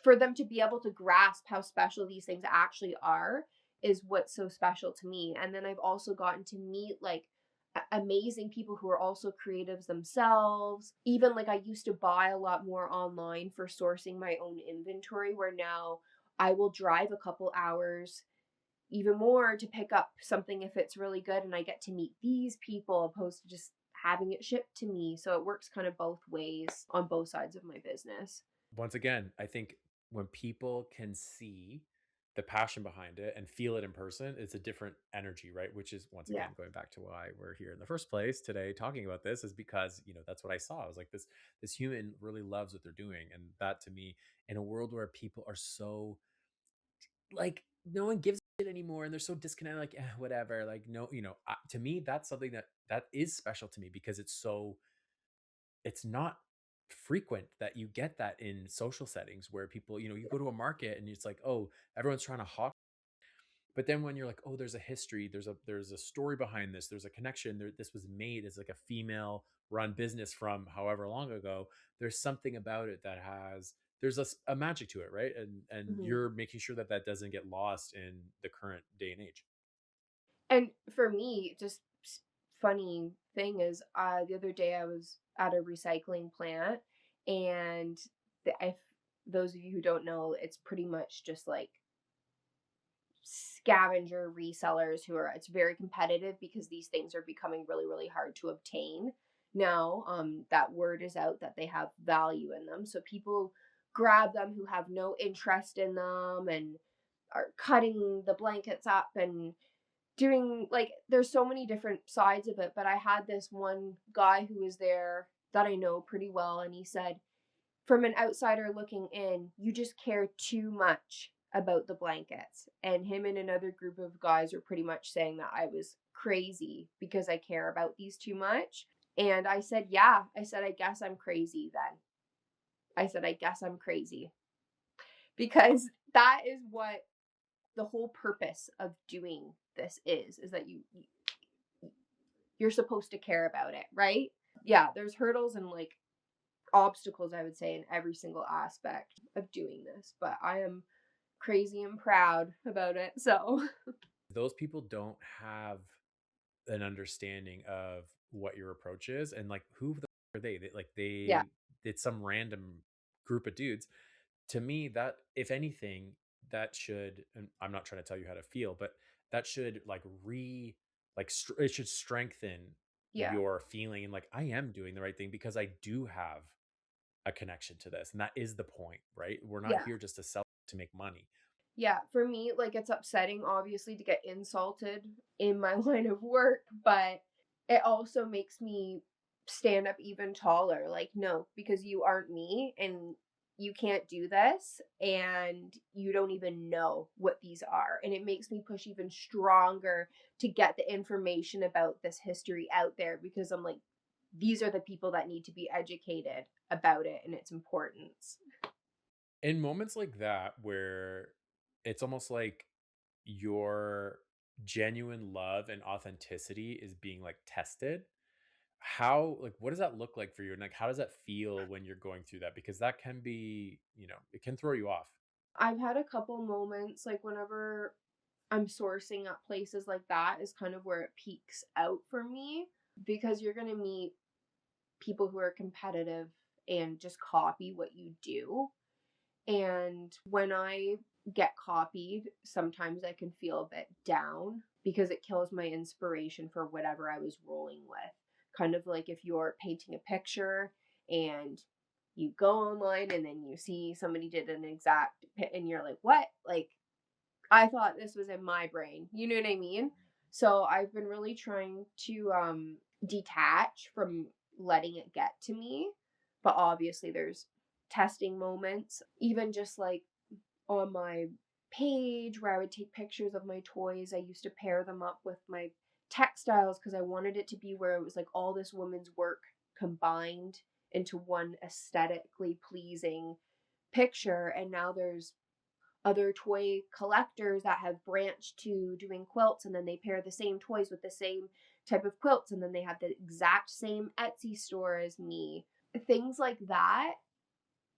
for them to be able to grasp how special these things actually are is what's so special to me. And then I've also gotten to meet like amazing people who are also creatives themselves. Even like I used to buy a lot more online for sourcing my own inventory, where now I will drive a couple hours even more to pick up something if it's really good and I get to meet these people opposed to just having it shipped to me. So it works kind of both ways on both sides of my business. Once again, I think when people can see the passion behind it and feel it in person, it's a different energy, right? Which is once Yeah. again going back to why we're here in the first place today talking about this, is because, that's what I saw. I was like, this human really loves what they're doing. And that to me, in a world where people are so like no one gives it anymore and they're so disconnected, like whatever, like no, to me that's something that is special to me because it's not frequent that you get that in social settings where people, you go to a market and it's like, oh, everyone's trying to hawk. But then when you're like, oh, there's a history, there's a story behind this, there's a connection there, this was made as like a female run business from however long ago, there's something about it that has there's a magic to it, right? And Mhm. you're making sure that that doesn't get lost in the current day and age. And for me, just funny thing is, the other day I was at a recycling plant, and if those of you who don't know, it's pretty much just like scavenger resellers who are. It's very competitive because these things are becoming really, really hard to obtain now. That word is out that they have value in them, so people grab them who have no interest in them and are cutting the blankets up and doing like there's so many different sides of it, but I had this one guy who was there that I know pretty well, and he said, from an outsider looking in, you just care too much about the blankets. And him and another group of guys were pretty much saying that I was crazy because I care about these too much. And I said, yeah, I said, I guess I'm crazy then. I said, I guess I'm crazy because that is what the whole purpose of doing this is that you're supposed to care about it, right? Yeah, there's hurdles and like obstacles, I would say, in every single aspect of doing this, but I am crazy and proud about it. So, Those people don't have an understanding of what your approach is and like who the are they like yeah, it's some random group of dudes. To me, that if anything, that should, and I'm not trying to tell you how to feel, but that should like it should strengthen yeah, your feeling and like I am doing the right thing because I do have a connection to this, and that is the point, right? We're not yeah, here just to sell to make money. yeah. For me, like it's upsetting, obviously, to get insulted in my line of work, but it also makes me stand up even taller. Like, no, because you aren't me and you can't do this and you don't even know what these are. And it makes me push even stronger to get the information about this history out there because I'm like, these are the people that need to be educated about it and its importance. In moments like that where it's almost like your genuine love and authenticity is being like tested, how like what does that look like for you, and like how does that feel when you're going through that, because that can be, it can throw you off. I've had a couple moments like whenever I'm sourcing at places like that is kind of where it peaks out for me because you're going to meet people who are competitive and just copy what you do. And when I get copied, sometimes I can feel a bit down because it kills my inspiration for whatever I was rolling with. Kind of like if you're painting a picture and you go online and then you see somebody did an exact and you're like, what? Like, I thought this was in my brain. You know what I mean? So I've been really trying to detach from letting it get to me. But obviously there's testing moments, even just like on my page where I would take pictures of my toys. I used to pair them up with my textiles because I wanted it to be where it was like all this woman's work combined into one aesthetically pleasing picture. And now there's other toy collectors that have branched to doing quilts, and then they pair the same toys with the same type of quilts, and then they have the exact same Etsy store as me. Things like that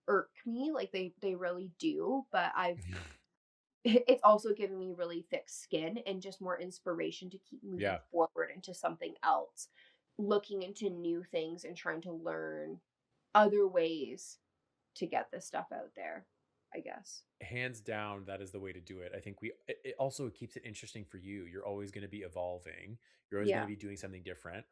irk me, like they really do, but I've it's also given me really thick skin and just more inspiration to keep moving Yeah. forward into something else, looking into new things and trying to learn other ways to get this stuff out there, I guess. Hands down, that is the way to do it. I think it also keeps it interesting for you. You're always going to be evolving. You're always going to Yeah. be doing something different.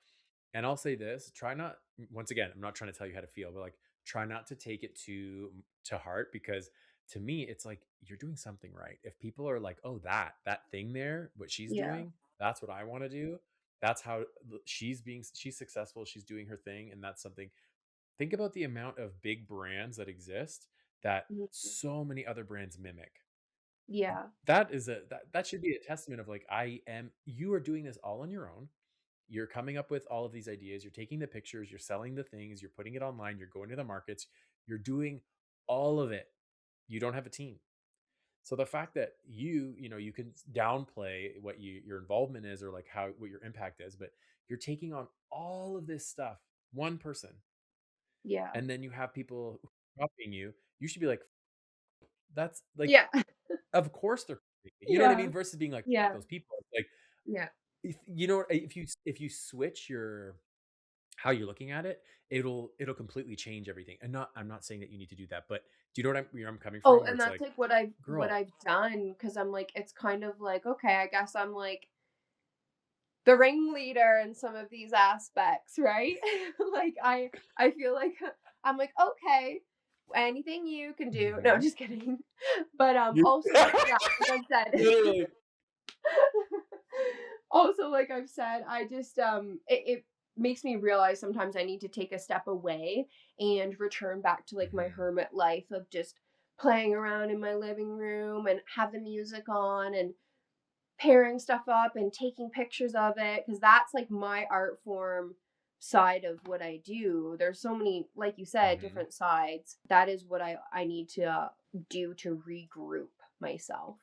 And I'll say this, try not, once again, I'm not trying to tell you how to feel, but like try not to take it to heart, because to me it's like you're doing something right. If people are like, "Oh, that thing there, what she's Yeah. doing, that's what I want to do." That's how she's successful, she's doing her thing, and that's something. Think about the amount of big brands that exist that Mhm. so many other brands mimic. Yeah. That should be a testament of like, you are doing this all on your own. You're coming up with all of these ideas, you're taking the pictures, you're selling the things, you're putting it online, you're going to the markets, you're doing all of it. You don't have a team. So the fact that you can downplay what your involvement is, or like what your impact is, but you're taking on all of this stuff, one person, Yeah. and then you have people copying you. You should be like, that's like, Yeah. of course they're copying me. You know what I Yeah. mean? Versus being like, Yeah. those people. It's like, Yeah. if you switch your how you're looking at it, it'll completely change everything. And not I'm not saying that you need to do that, but do you know where I'm coming Oh, from? Where and it's that's like, like what girl, I've done because I'm like it's kind of like okay, I guess I'm like the ringleader in some of these aspects, right? Like I feel like I'm like okay, anything you can do. No, mhm. just kidding. But You also yeah, like I've said. literally, Also, like I've said, I just it makes me realize sometimes I need to take a step away and return back to like my mhm, hermit life of just playing around in my living room and have the music on and pairing stuff up and taking pictures of it because that's like my art form side of what I do. There's so many, like you said, mhm. different sides. That is what I need to do to regroup myself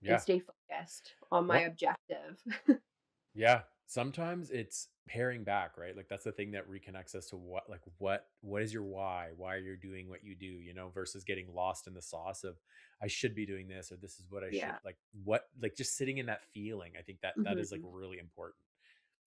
and Yeah. stay focused on my What objective. Yeah, sometimes it's paring back, right? Like that's the thing that reconnects us to what is your why? Why are you doing what you do, versus getting lost in the sauce of I should be doing this, or this is what I should Yeah. like just sitting in that feeling. I think that is like Mhm. really important,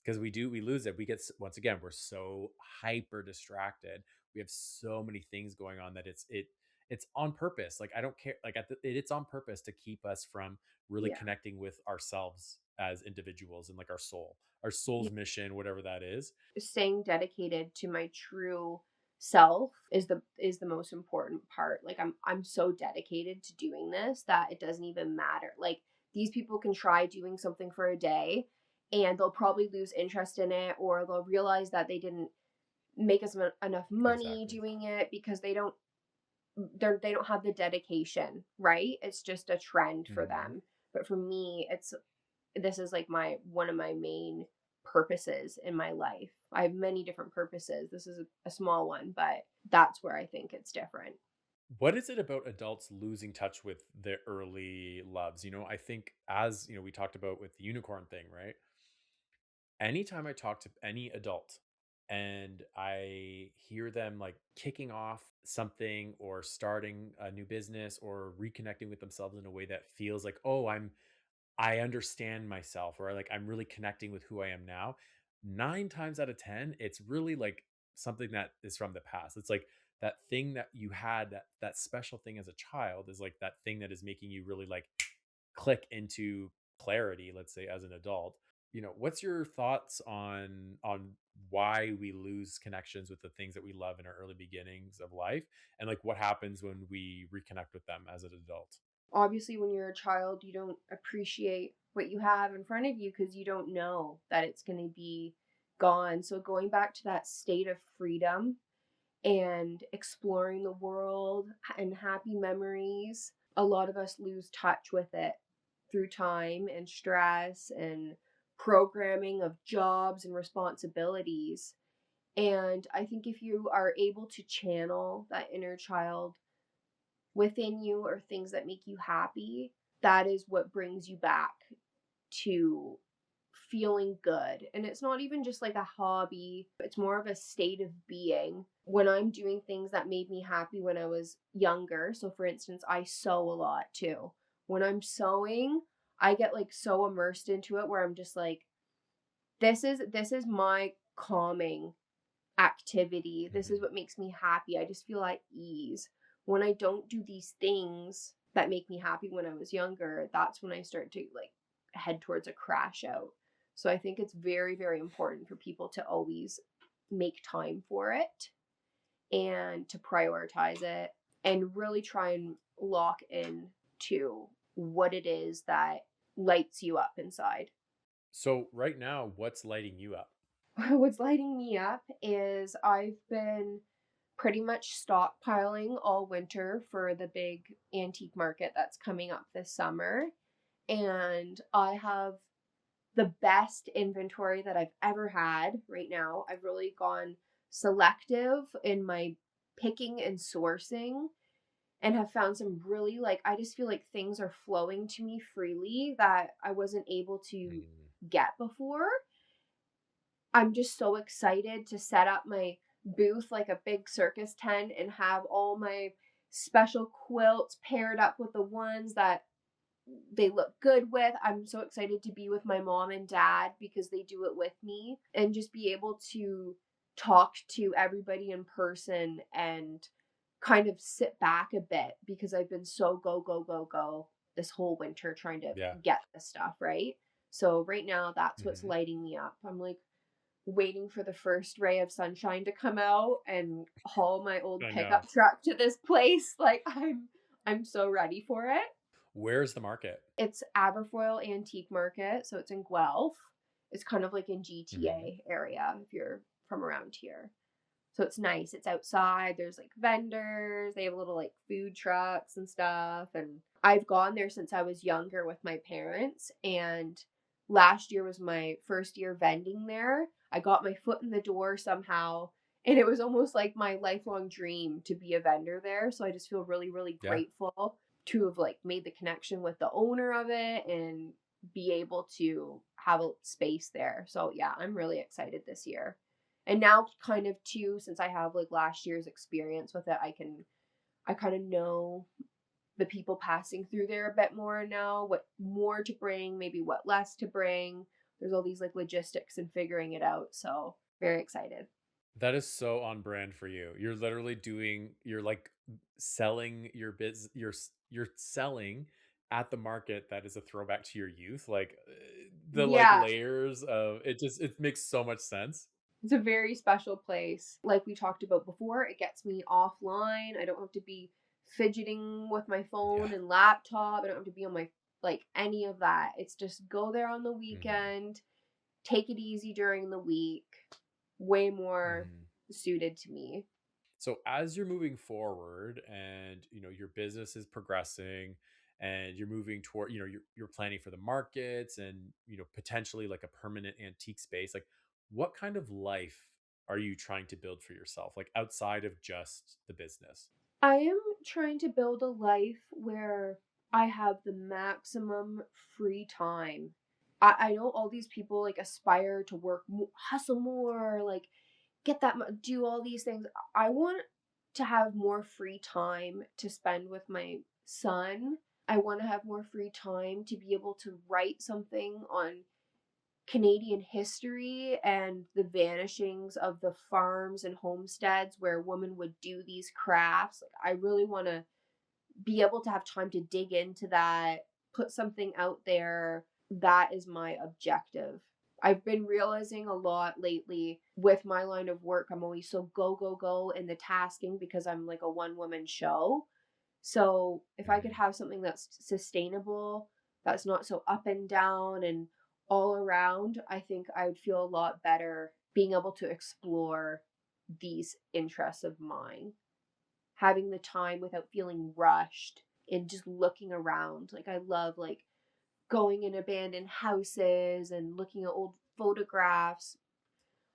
because we lose it. Once again, we're so hyper distracted. We have so many things going on that it's on purpose. Like I don't care. Like it's on purpose to keep us from really Yeah. connecting with ourselves as individuals, and like our soul's Yeah. mission, whatever that is. Staying dedicated to my true self is the most important part. Like I'm so dedicated to doing this that it doesn't even matter. Like these people can try doing something for a day and they'll probably lose interest in it or they'll realize that they didn't make enough money Exactly. doing it because they don't have the dedication, right? It's just a trend for Mhm. them. But for me, it's this is like my one of my main purposes in my life. I have many different purposes. This is a small one, but that's where I think it's different. What is it about adults losing touch with their early loves? I think, as we talked about with the unicorn thing, right? Anytime I talk to any adult and I hear them like kicking off something or starting a new business or reconnecting with themselves in a way that feels like, oh, I understand myself, or like I'm really connecting with who I am now. 9 times out of 10, it's really like something that is from the past. It's like that thing that you had, that special thing as a child is like that thing that is making you really like click into clarity, let's say, as an adult. What's your thoughts on why we lose connections with the things that we love in our early beginnings of life, and like what happens when we reconnect with them as an adult? Obviously, when you're a child, you don't appreciate what you have in front of you because you don't know that it's going to be gone. So, going back to that state of freedom and exploring the world and happy memories, a lot of us lose touch with it through time and stress and programming of jobs and responsibilities. And I think if you are able to channel that inner child within you or things that make you happy, that is what brings you back to feeling good. And it's not even just like a hobby, it's more of a state of being. When I'm doing things that made me happy when I was younger, so for instance, I sew a lot too. When I'm sewing, I get like so immersed into it where I'm just like, this is my calming activity. This is Mhm. what makes me happy. I just feel at ease. When I don't do these things that make me happy when I was younger, that's when I start to like head towards a crash out. So I think it's very, very important for people to always make time for it and to prioritize it and really try and lock in to what it is that lights you up inside. So right now, what's lighting you up? What's lighting me up is I've been pretty much stockpiling all winter for the big antique market that's coming up this summer. And I have the best inventory that I've ever had right now. I've really gone selective in my picking and sourcing and have found some really like, I just feel like things are flowing to me freely that I wasn't able to Mm. get before. I'm just so excited to set up my booth like a big circus tent and have all my special quilts paired up with the ones that they look good with. I'm so excited to be with my mom and dad because they do it with me and just be able to talk to everybody in person and kind of sit back a bit because I've been so go, go, go, go this whole winter trying to Yeah. get this stuff, right? So right now that's what's Hmm. lighting me up. I'm like waiting for the first ray of sunshine to come out and haul my old I know. pickup truck to this place. Like I'm so ready for it. Where's the market? It's Aberfoyle Antique Market, so it's in Guelph. It's kind of like in Hmm. GTA area if you're from around here. So it's nice. It's outside. There's like vendors. They have little like food trucks and stuff. And I've gone there since I was younger with my parents. And last year was my first year vending there. I got my foot in the door somehow. And it was almost like my lifelong dream to be a vendor there. So I just feel really, really Yeah. grateful to have like made the connection with the owner of it and be able to have a space there. So yeah, I'm really excited this year. And now kind of too, since I have like last year's experience with it, I kind of know the people passing through there a bit more now, what more to bring, maybe what less to bring. There's all these like logistics and figuring it out. So very excited. That is so on brand for you. You're like selling your you're selling at the market that is a throwback to your youth. Like the like Yeah, layers of it, just it makes so much sense. it's a very special place. Like we talked about before, it gets me offline. I don't have to be fidgeting with my Yeah. phone and laptop. I don't have to be on my like any of that. It's just go there on the Hmm. weekend, take it easy during the week. Way more Hmm. suited to me. So as you're moving forward and your business is progressing and you're moving toward you're planning for the markets and potentially like a permanent antique space, like what kind of life are you trying to build for yourself, like outside of just the business? I am trying to build a life where I have the maximum free time. I know all these people like aspire to work, hustle more, like get that, do all these things. I want to have more free time to spend with my son. I want to have more free time to be able to write something on Canadian history and the vanishings of the farms and homesteads where women would do these crafts. Like, I really want to be able to have time to dig into that, put something out there. That is my objective. I've been realizing a lot lately with my line of work. I'm always so go, go, go in the tasking because I'm like a one woman show. So if I could Mhm. have something that's sustainable, that's not so up and down and all around, I think I would feel a lot better being able to explore these interests of mine, having the time without feeling rushed and just looking around. Like I love like going in abandoned houses and looking at old photographs.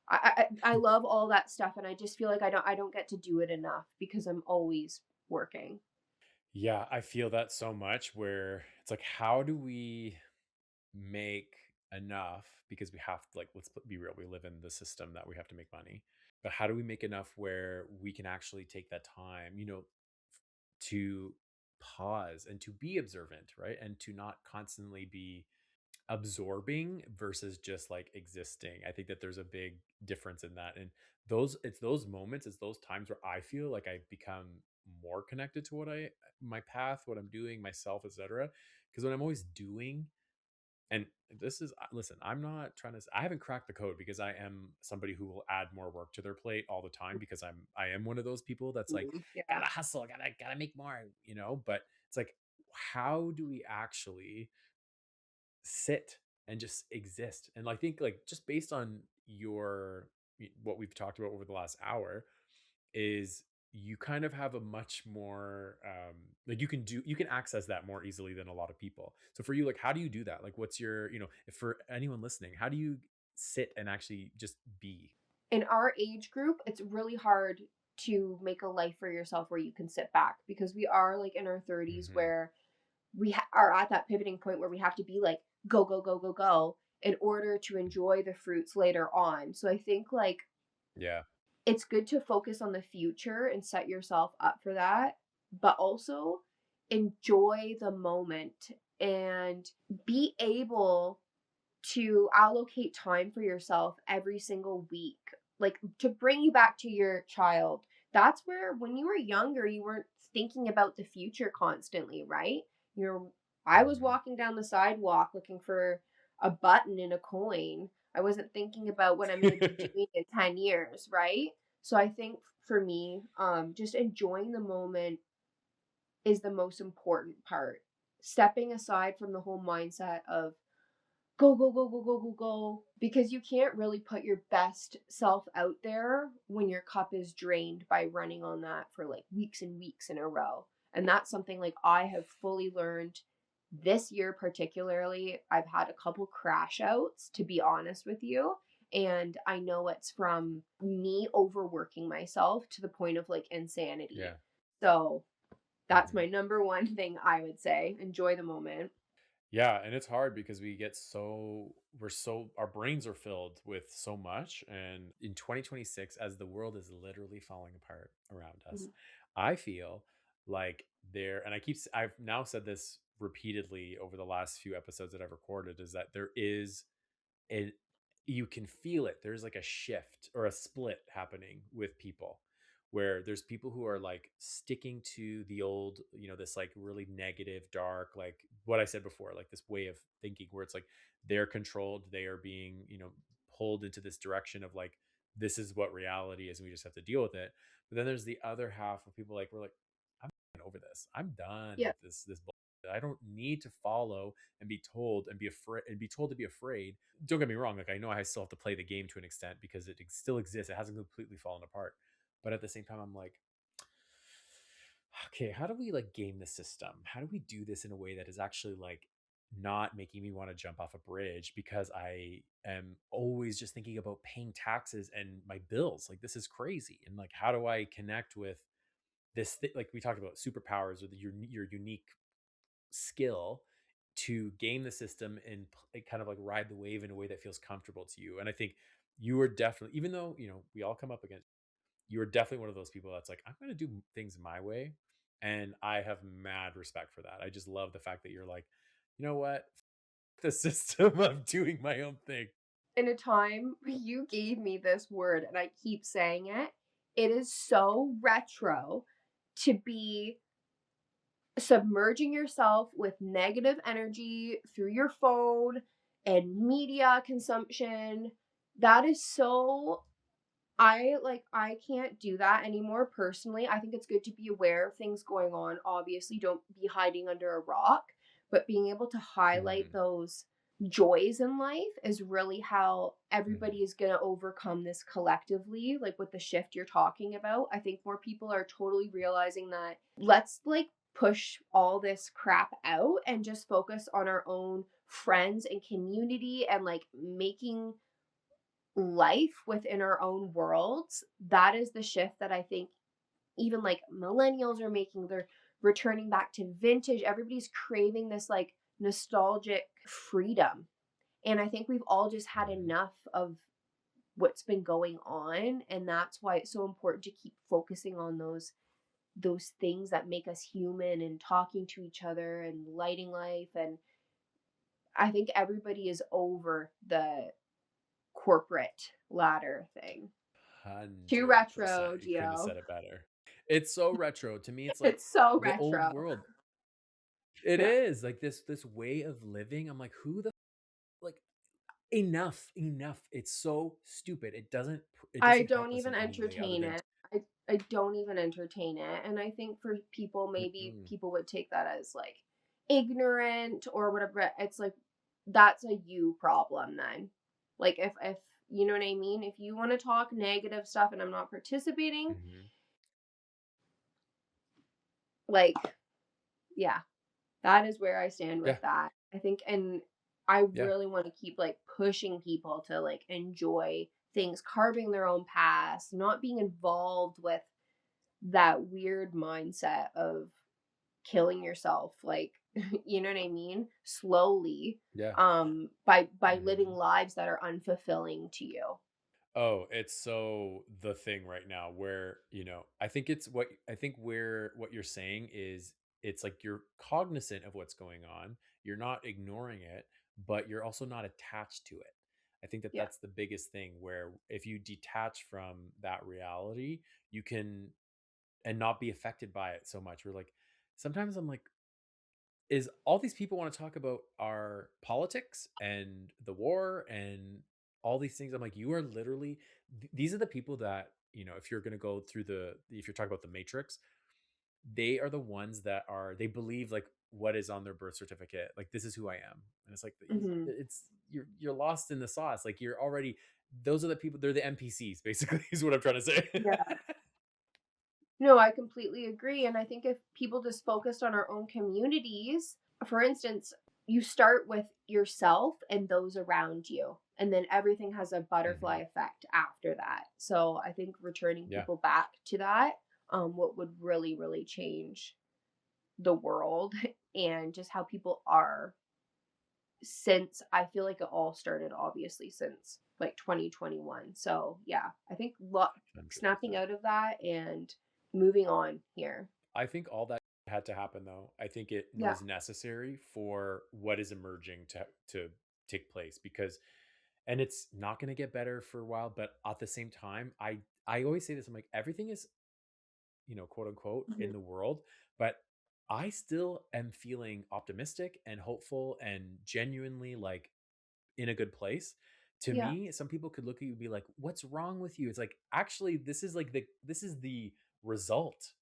I love all that stuff, and I just feel like I don't get to do it enough because I'm always working. Yeah, I feel that so much where it's like, how do we make enough? Because we have to, like, be real, we live in the system that we have to make money. But how do we make enough where we can actually take that time, to pause and to be observant, right? And to not constantly be absorbing versus just like existing. I think that there's a big difference in that. And it's those moments, it's those times where I feel like I've become more connected to my path, what I'm doing, myself, etc. Because when I'm always doing, and this is listen, I'm not trying to I haven't cracked the code because I am somebody who will add more work to their plate all the time because I am one of those people that's like, Yeah. gotta hustle, gotta make more, but it's like, how do we actually sit and just exist? And I think, like, just based on what we've talked about over the last hour, is you kind of have a much more like, you can access that more easily than a lot of people. So for you, like, how do you do that? Like, what's your, if for anyone listening, how do you sit and actually just be? In our age group, it's really hard to make a life for yourself where you can sit back because we are like in our 30s Hmm. where are at that pivoting point where we have to be like go go go go go in order to enjoy the fruits later on. So I think like Yeah. it's good to focus on the future and set yourself up for that, but also enjoy the moment and be able to allocate time for yourself every single week, like to bring you back to your child. That's where when you were younger, you weren't thinking about the future constantly, right? You're I was Hmm. walking down the sidewalk looking for a button and a coin. I wasn't thinking about what I'm going to be doing in 10 years, right? So I think for me, just enjoying the moment is the most important part. Stepping aside from the whole mindset of go, go, go, go, go, go, go, because you can't really put your best self out there when your cup is drained by running on that for like weeks and weeks in a row. And that's something like I have fully learned this year, particularly. I've had a couple crash outs, to be honest with you. And I know it's from me overworking myself to the point of like insanity. Yeah. So that's Hmm. my number one thing I would say. Enjoy the moment. Yeah, and it's hard because our brains are filled with so much. And in 2026, as the world is literally falling apart around us, Mhm. I feel like and I've now said this repeatedly over the last few episodes that I've recorded, is that there is and you can feel it. There's like a shift or a split happening with people, where there's people who are like sticking to the old, this like really negative, dark, like what I said before, like this way of thinking where it's like they're controlled, they are being, pulled into this direction of like, this is what reality is and we just have to deal with it. But then there's the other half of people, like, we're like, I'm over this. I'm done Yeah. with this bullshit. I don't need to follow and be told and be afraid and be told to be afraid. Don't get me wrong, like, I know I still have to play the game to an extent because it still exists. It hasn't completely fallen apart. But at the same time, I'm like, okay, how do we like game the system? How do we do this in a way that is actually like not making me want to jump off a bridge because I am always just thinking about paying taxes and my bills? Like, this is crazy. And like, how do I connect with like we talked about superpowers or your unique skill to game the system and kind of like ride the wave in a way that feels comfortable to you? And I think you are definitely, even though, we all come up against, you are definitely one of those people that's like, I'm going to do things my way. And I have mad respect for that. I just love the fact that you're like, you know what? The system, I'm doing my own thing. in a time you gave me this word and I keep saying it. It is so retro to be submerging yourself with negative energy through your phone and media consumption. That is so I can't do that anymore personally. I think it's good to be aware of things going on. Obviously, don't be hiding under a rock, but being able to highlight Mhm, those joys in life is really how mhm, everybody is going to overcome this collectively, like with the shift you're talking about. I think more people are totally realizing that let's like push all this crap out and just focus on our own friends and community and like making life within our own worlds. That is the shift that I think even like millennials are making. They're returning back to vintage. Everybody's craving this like nostalgic freedom. And I think we've all just had mhm. enough of what's been going on, and that's why it's so important to keep focusing on those things that make us human and talking to each other and lighting life. And I think everybody is over the corporate ladder thing. Too 100%. retro, You couldn't have Geo. said it better. It's so retro. To me, it's like It's so the old retro. world. It Yeah. is like this way of living. I'm like, who the like enough, enough. It's so stupid. It I doesn't don't help us in even any way other entertain than it. I don't even entertain it. And I think for people, maybe mm-mm, people would take that as like ignorant or whatever. It's like that's a you problem then. Like if you know what I mean? If you want to talk negative stuff and I'm not participating, mhm. like yeah, that is where I stand with Yeah, that. I think and I yeah. really want to keep like pushing people to like enjoy things, carving their own paths, not being involved with that weird mindset of killing yourself like you know what I mean? Slowly Yeah. by living Mhm. lives that are unfulfilling to you. Oh, it's so the thing right now where, I think where what you're saying is it's like you're cognizant of what's going on. You're not ignoring it, but you're also not attached to it. I think that Yeah. that's the biggest thing where if you detach from that reality, you can and not be affected by it so much. We're like sometimes I'm like is all these people want to talk about our politics and the war and all these things. I'm like, you are literally, these are the people that, if you're going to go through if you're talking about the matrix, they are the ones that they believe like what is on their birth certificate. Like, this is who I am. And it's like, Hmm. you're lost in the sauce. Like you're already, those are the people, they're the NPCs basically is what I'm trying to say. Yeah. No, I completely agree. And I think if people just focused on our own communities, for instance, you start with yourself and those around you, and then everything has a butterfly Hmm. effect after that. So I think returning Yeah. people back to that, what would really, really change the world and just how people are since I feel like it all started obviously since like 2021. So yeah, I think snapping 100%. out of that and moving on here. I think all that had to happen though. I think it Yeah. was necessary for what is emerging to take place because and it's not going to get better for a while, but at the same time, I always say this, I'm like everything is, quote unquote Mhm. in the world, but I still am feeling optimistic and hopeful and genuinely like in a good place. To Yeah. me, some people could look at you and be like, "What's wrong with you?" It's like, actually, this is the result.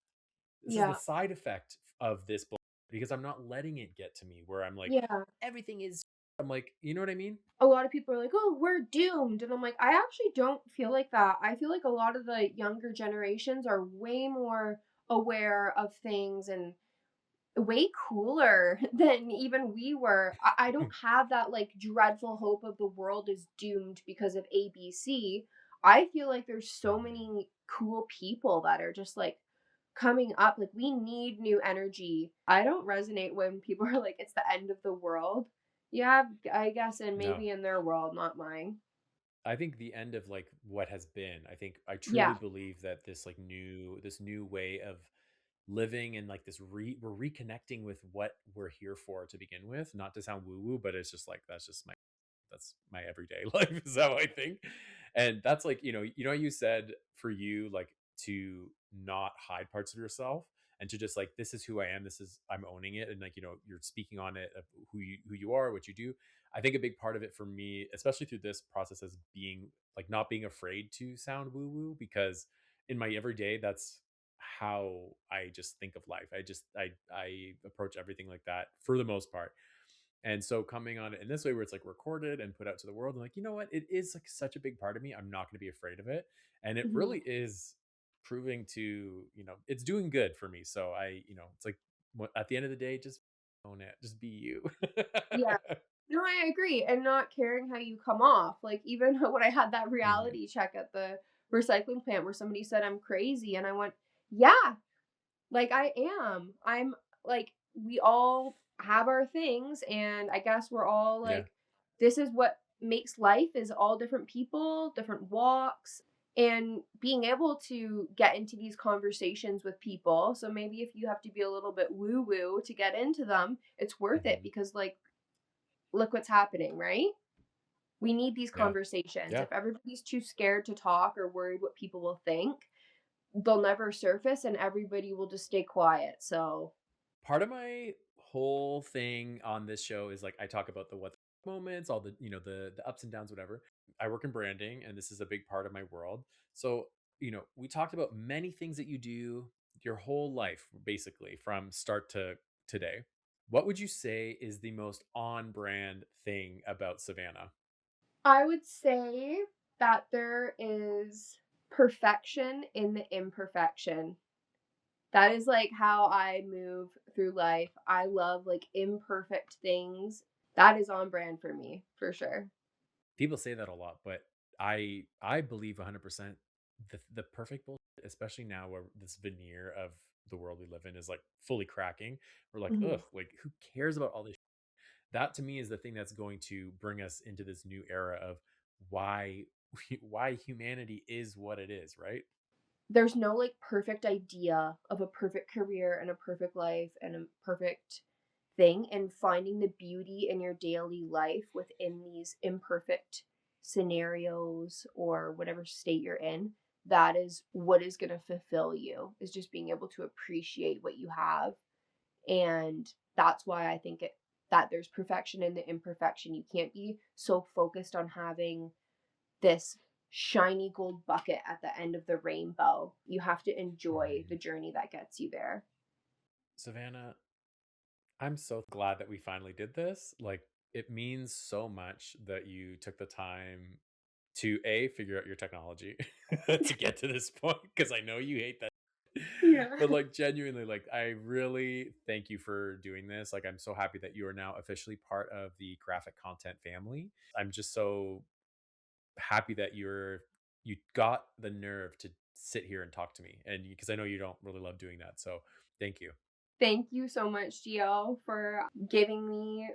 This is the Yeah. side effect of this because I'm not letting it get to me where I'm like, Yeah. everything is. I'm like, you know what I mean? A lot of people are like, "Oh, we're doomed." And I'm like, I actually don't feel like that. I feel like a lot of the younger generations are way more aware of things and way cooler than even we were. I don't have that like dreadful hope of the world is doomed because of ABC. I feel like there's so Mhm. many cool people that are just like coming up. Like we need new energy. I don't resonate when people are like it's the end of the world. Yeah, I guess and No, maybe in their world, not mine. I think the end of like what has been. I think I truly Yeah. believe that this new way of living and like we're reconnecting with what we're here for to begin with. Not to sound woo woo, but it's just like that's just my that's my everyday life is how I think. And that's like, you said for you, like to not hide parts of yourself and to just like, this is who I am. This is, I'm owning it. And like, you're speaking on it of who you are, what you do. I think a big part of it for me, especially through this process, is being like, not being afraid to sound woo woo, because in my everyday, that's how I just think of life. I approach everything like that for the most part. And so coming on it in this way where it's like recorded and put out to the world, I'm like, you know what? It is like such a big part of me. I'm not going to be afraid of it. And it Mhm. really is proving to, it's doing good for me. So it's like at the end of the day, just own it. Just be you. Yeah. No, I agree, and not caring how you come off. Like, even when I had that Mhm. reality check at the recycling plant where somebody said I'm crazy, and I went, "Yeah, like I am. I'm like we all have our things, and I guess we're all Yeah. like this is what makes life is all different people, different walks, and being able to get into these conversations with people. So maybe if you have to be a little bit woo woo to get into them, it's worth it Mhm. because like look what's happening, right? We need these Yeah. conversations. Yeah. If everybody's too scared to talk or worried what people will think, they'll never surface and everybody will just stay quiet. So, Part of my whole thing on this show is like I talk about the what the moments, all the the ups and downs, whatever. I work in branding, and this is a big part of my world. So we talked about many things that you do your whole life, basically from start to today. What would you say is the most on brand thing about Savannah? I would say that there is perfection in the imperfection. That is like how I move through life. I love like imperfect things. That is on brand for me, for sure. People say that a lot, but I believe 100% the perfect bullshit, especially now where this veneer of the world we live in is like fully cracking. We're like, Mhm. ugh, like who cares about all this? That to me is the thing that's going to bring us into this new era of why why humanity is what it is, right? There's no like perfect idea of a perfect career and a perfect life and a perfect thing, and finding the beauty in your daily life within these imperfect scenarios or whatever state you're in, that is what is going to fulfill you, is just being able to appreciate what you have. And that's why I think that there's perfection in the imperfection. You can't be so focused on having this shiny gold bucket at the end of the rainbow. You have to enjoy Mhm. the journey that gets you there. Savannah, I'm so glad that we finally did this. Like, it means so much that you took the time to a figure out your technology to get to this point, because I know you hate that. Yeah. But like genuinely, like I really thank you for doing this. Like I'm so happy that you are now officially part of the graphic content family. I'm just so happy that you got the nerve to sit here and talk to me, and because I know you don't really love doing that, so thank you. Thank you so much, GL, for giving me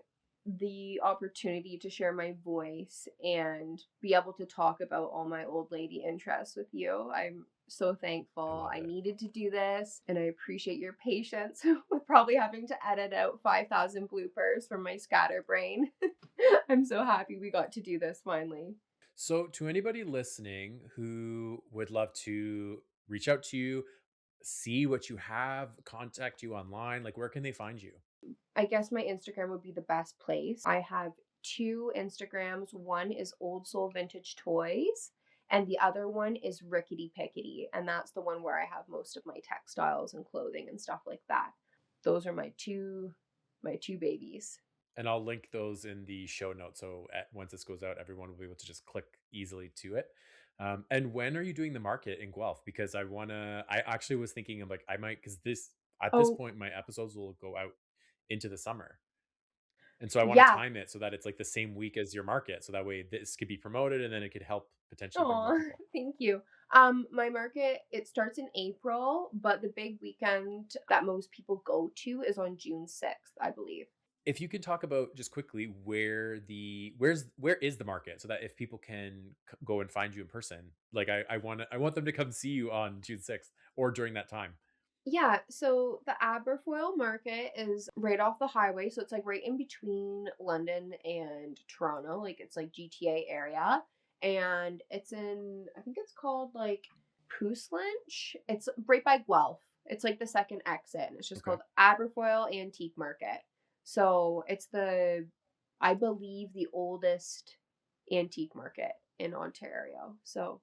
the opportunity to share my voice and be able to talk about all my old lady interests with you. I'm so I thankful. love I it. needed to do this, and I appreciate your patience with probably having to edit out 5,000 bloopers from my scatterbrain. I'm so happy we got to do this finally. So, to anybody listening who would love to reach out to you, see what you have, contact you online, like where can they find you? I guess my Instagram would be the best place. I have two Instagrams. One is Old Soul Vintage Toys, and the other one is Rickety Pickety. And that's the one where I have most of my textiles and clothing and stuff like that. Those are my two babies. And I'll link those in the show notes. So once this goes out, everyone will be able to just click easily to it. And when are you doing the market in Guelph? Because I actually was thinking of like, I might, because at this Oh, point, my episodes will go out into the summer. And so I want to yeah. time it so that it's like the same week as your market. So that way this could be promoted and then it could help potentially bring more Oh, people. thank you. My market, it starts in April, but the big weekend that most people go to is on June 6th, I believe. If you could talk about just quickly where is the market so that if people can go and find you in person, like I want them to come see you on June 6th or during that time. Yeah, so the Aberfoyle market is right off the highway, so it's, like, right in between London and Toronto, like, it's, like, GTA area, and it's in I think it's called, like, Lynch. It's right by Guelph. It's, like, the second exit, and it's just Okay. called Aberfoyle Antique Market. So, it's I believe, the oldest antique market in Ontario, so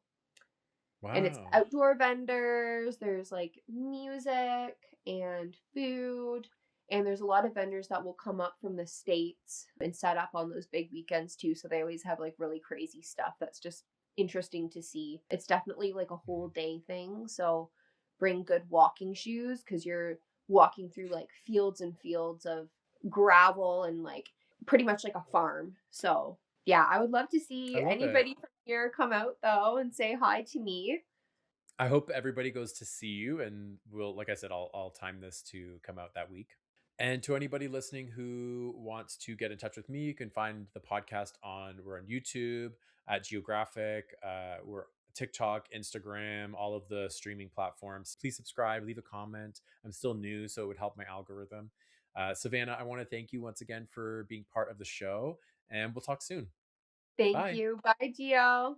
and it's Wow. outdoor vendors, there's, like, music and food, and there's a lot of vendors that will come up from the States and set up on those big weekends too, so they always have, like, really crazy stuff that's just interesting to see. It's definitely, like, a whole Mhm. day thing, so bring good walking shoes because 'cause you're walking through, like, fields and fields of gravel and, like, pretty much like a farm, so, yeah, I would love to I see love it. anybody from here come out, though, and say hi to me. I hope everybody goes to see you, and we'll, like I said, I'll time this to come out that week. And to anybody listening who wants to get in touch with me, you can find the podcast we're on YouTube at Geographic, we're TikTok, Instagram, all of the streaming platforms. Please subscribe, leave a comment. I'm still new, so it would help my algorithm. Savannah, I want to thank you once again for being part of the show, and we'll talk soon. Thank Bye. you. Bye, Gio.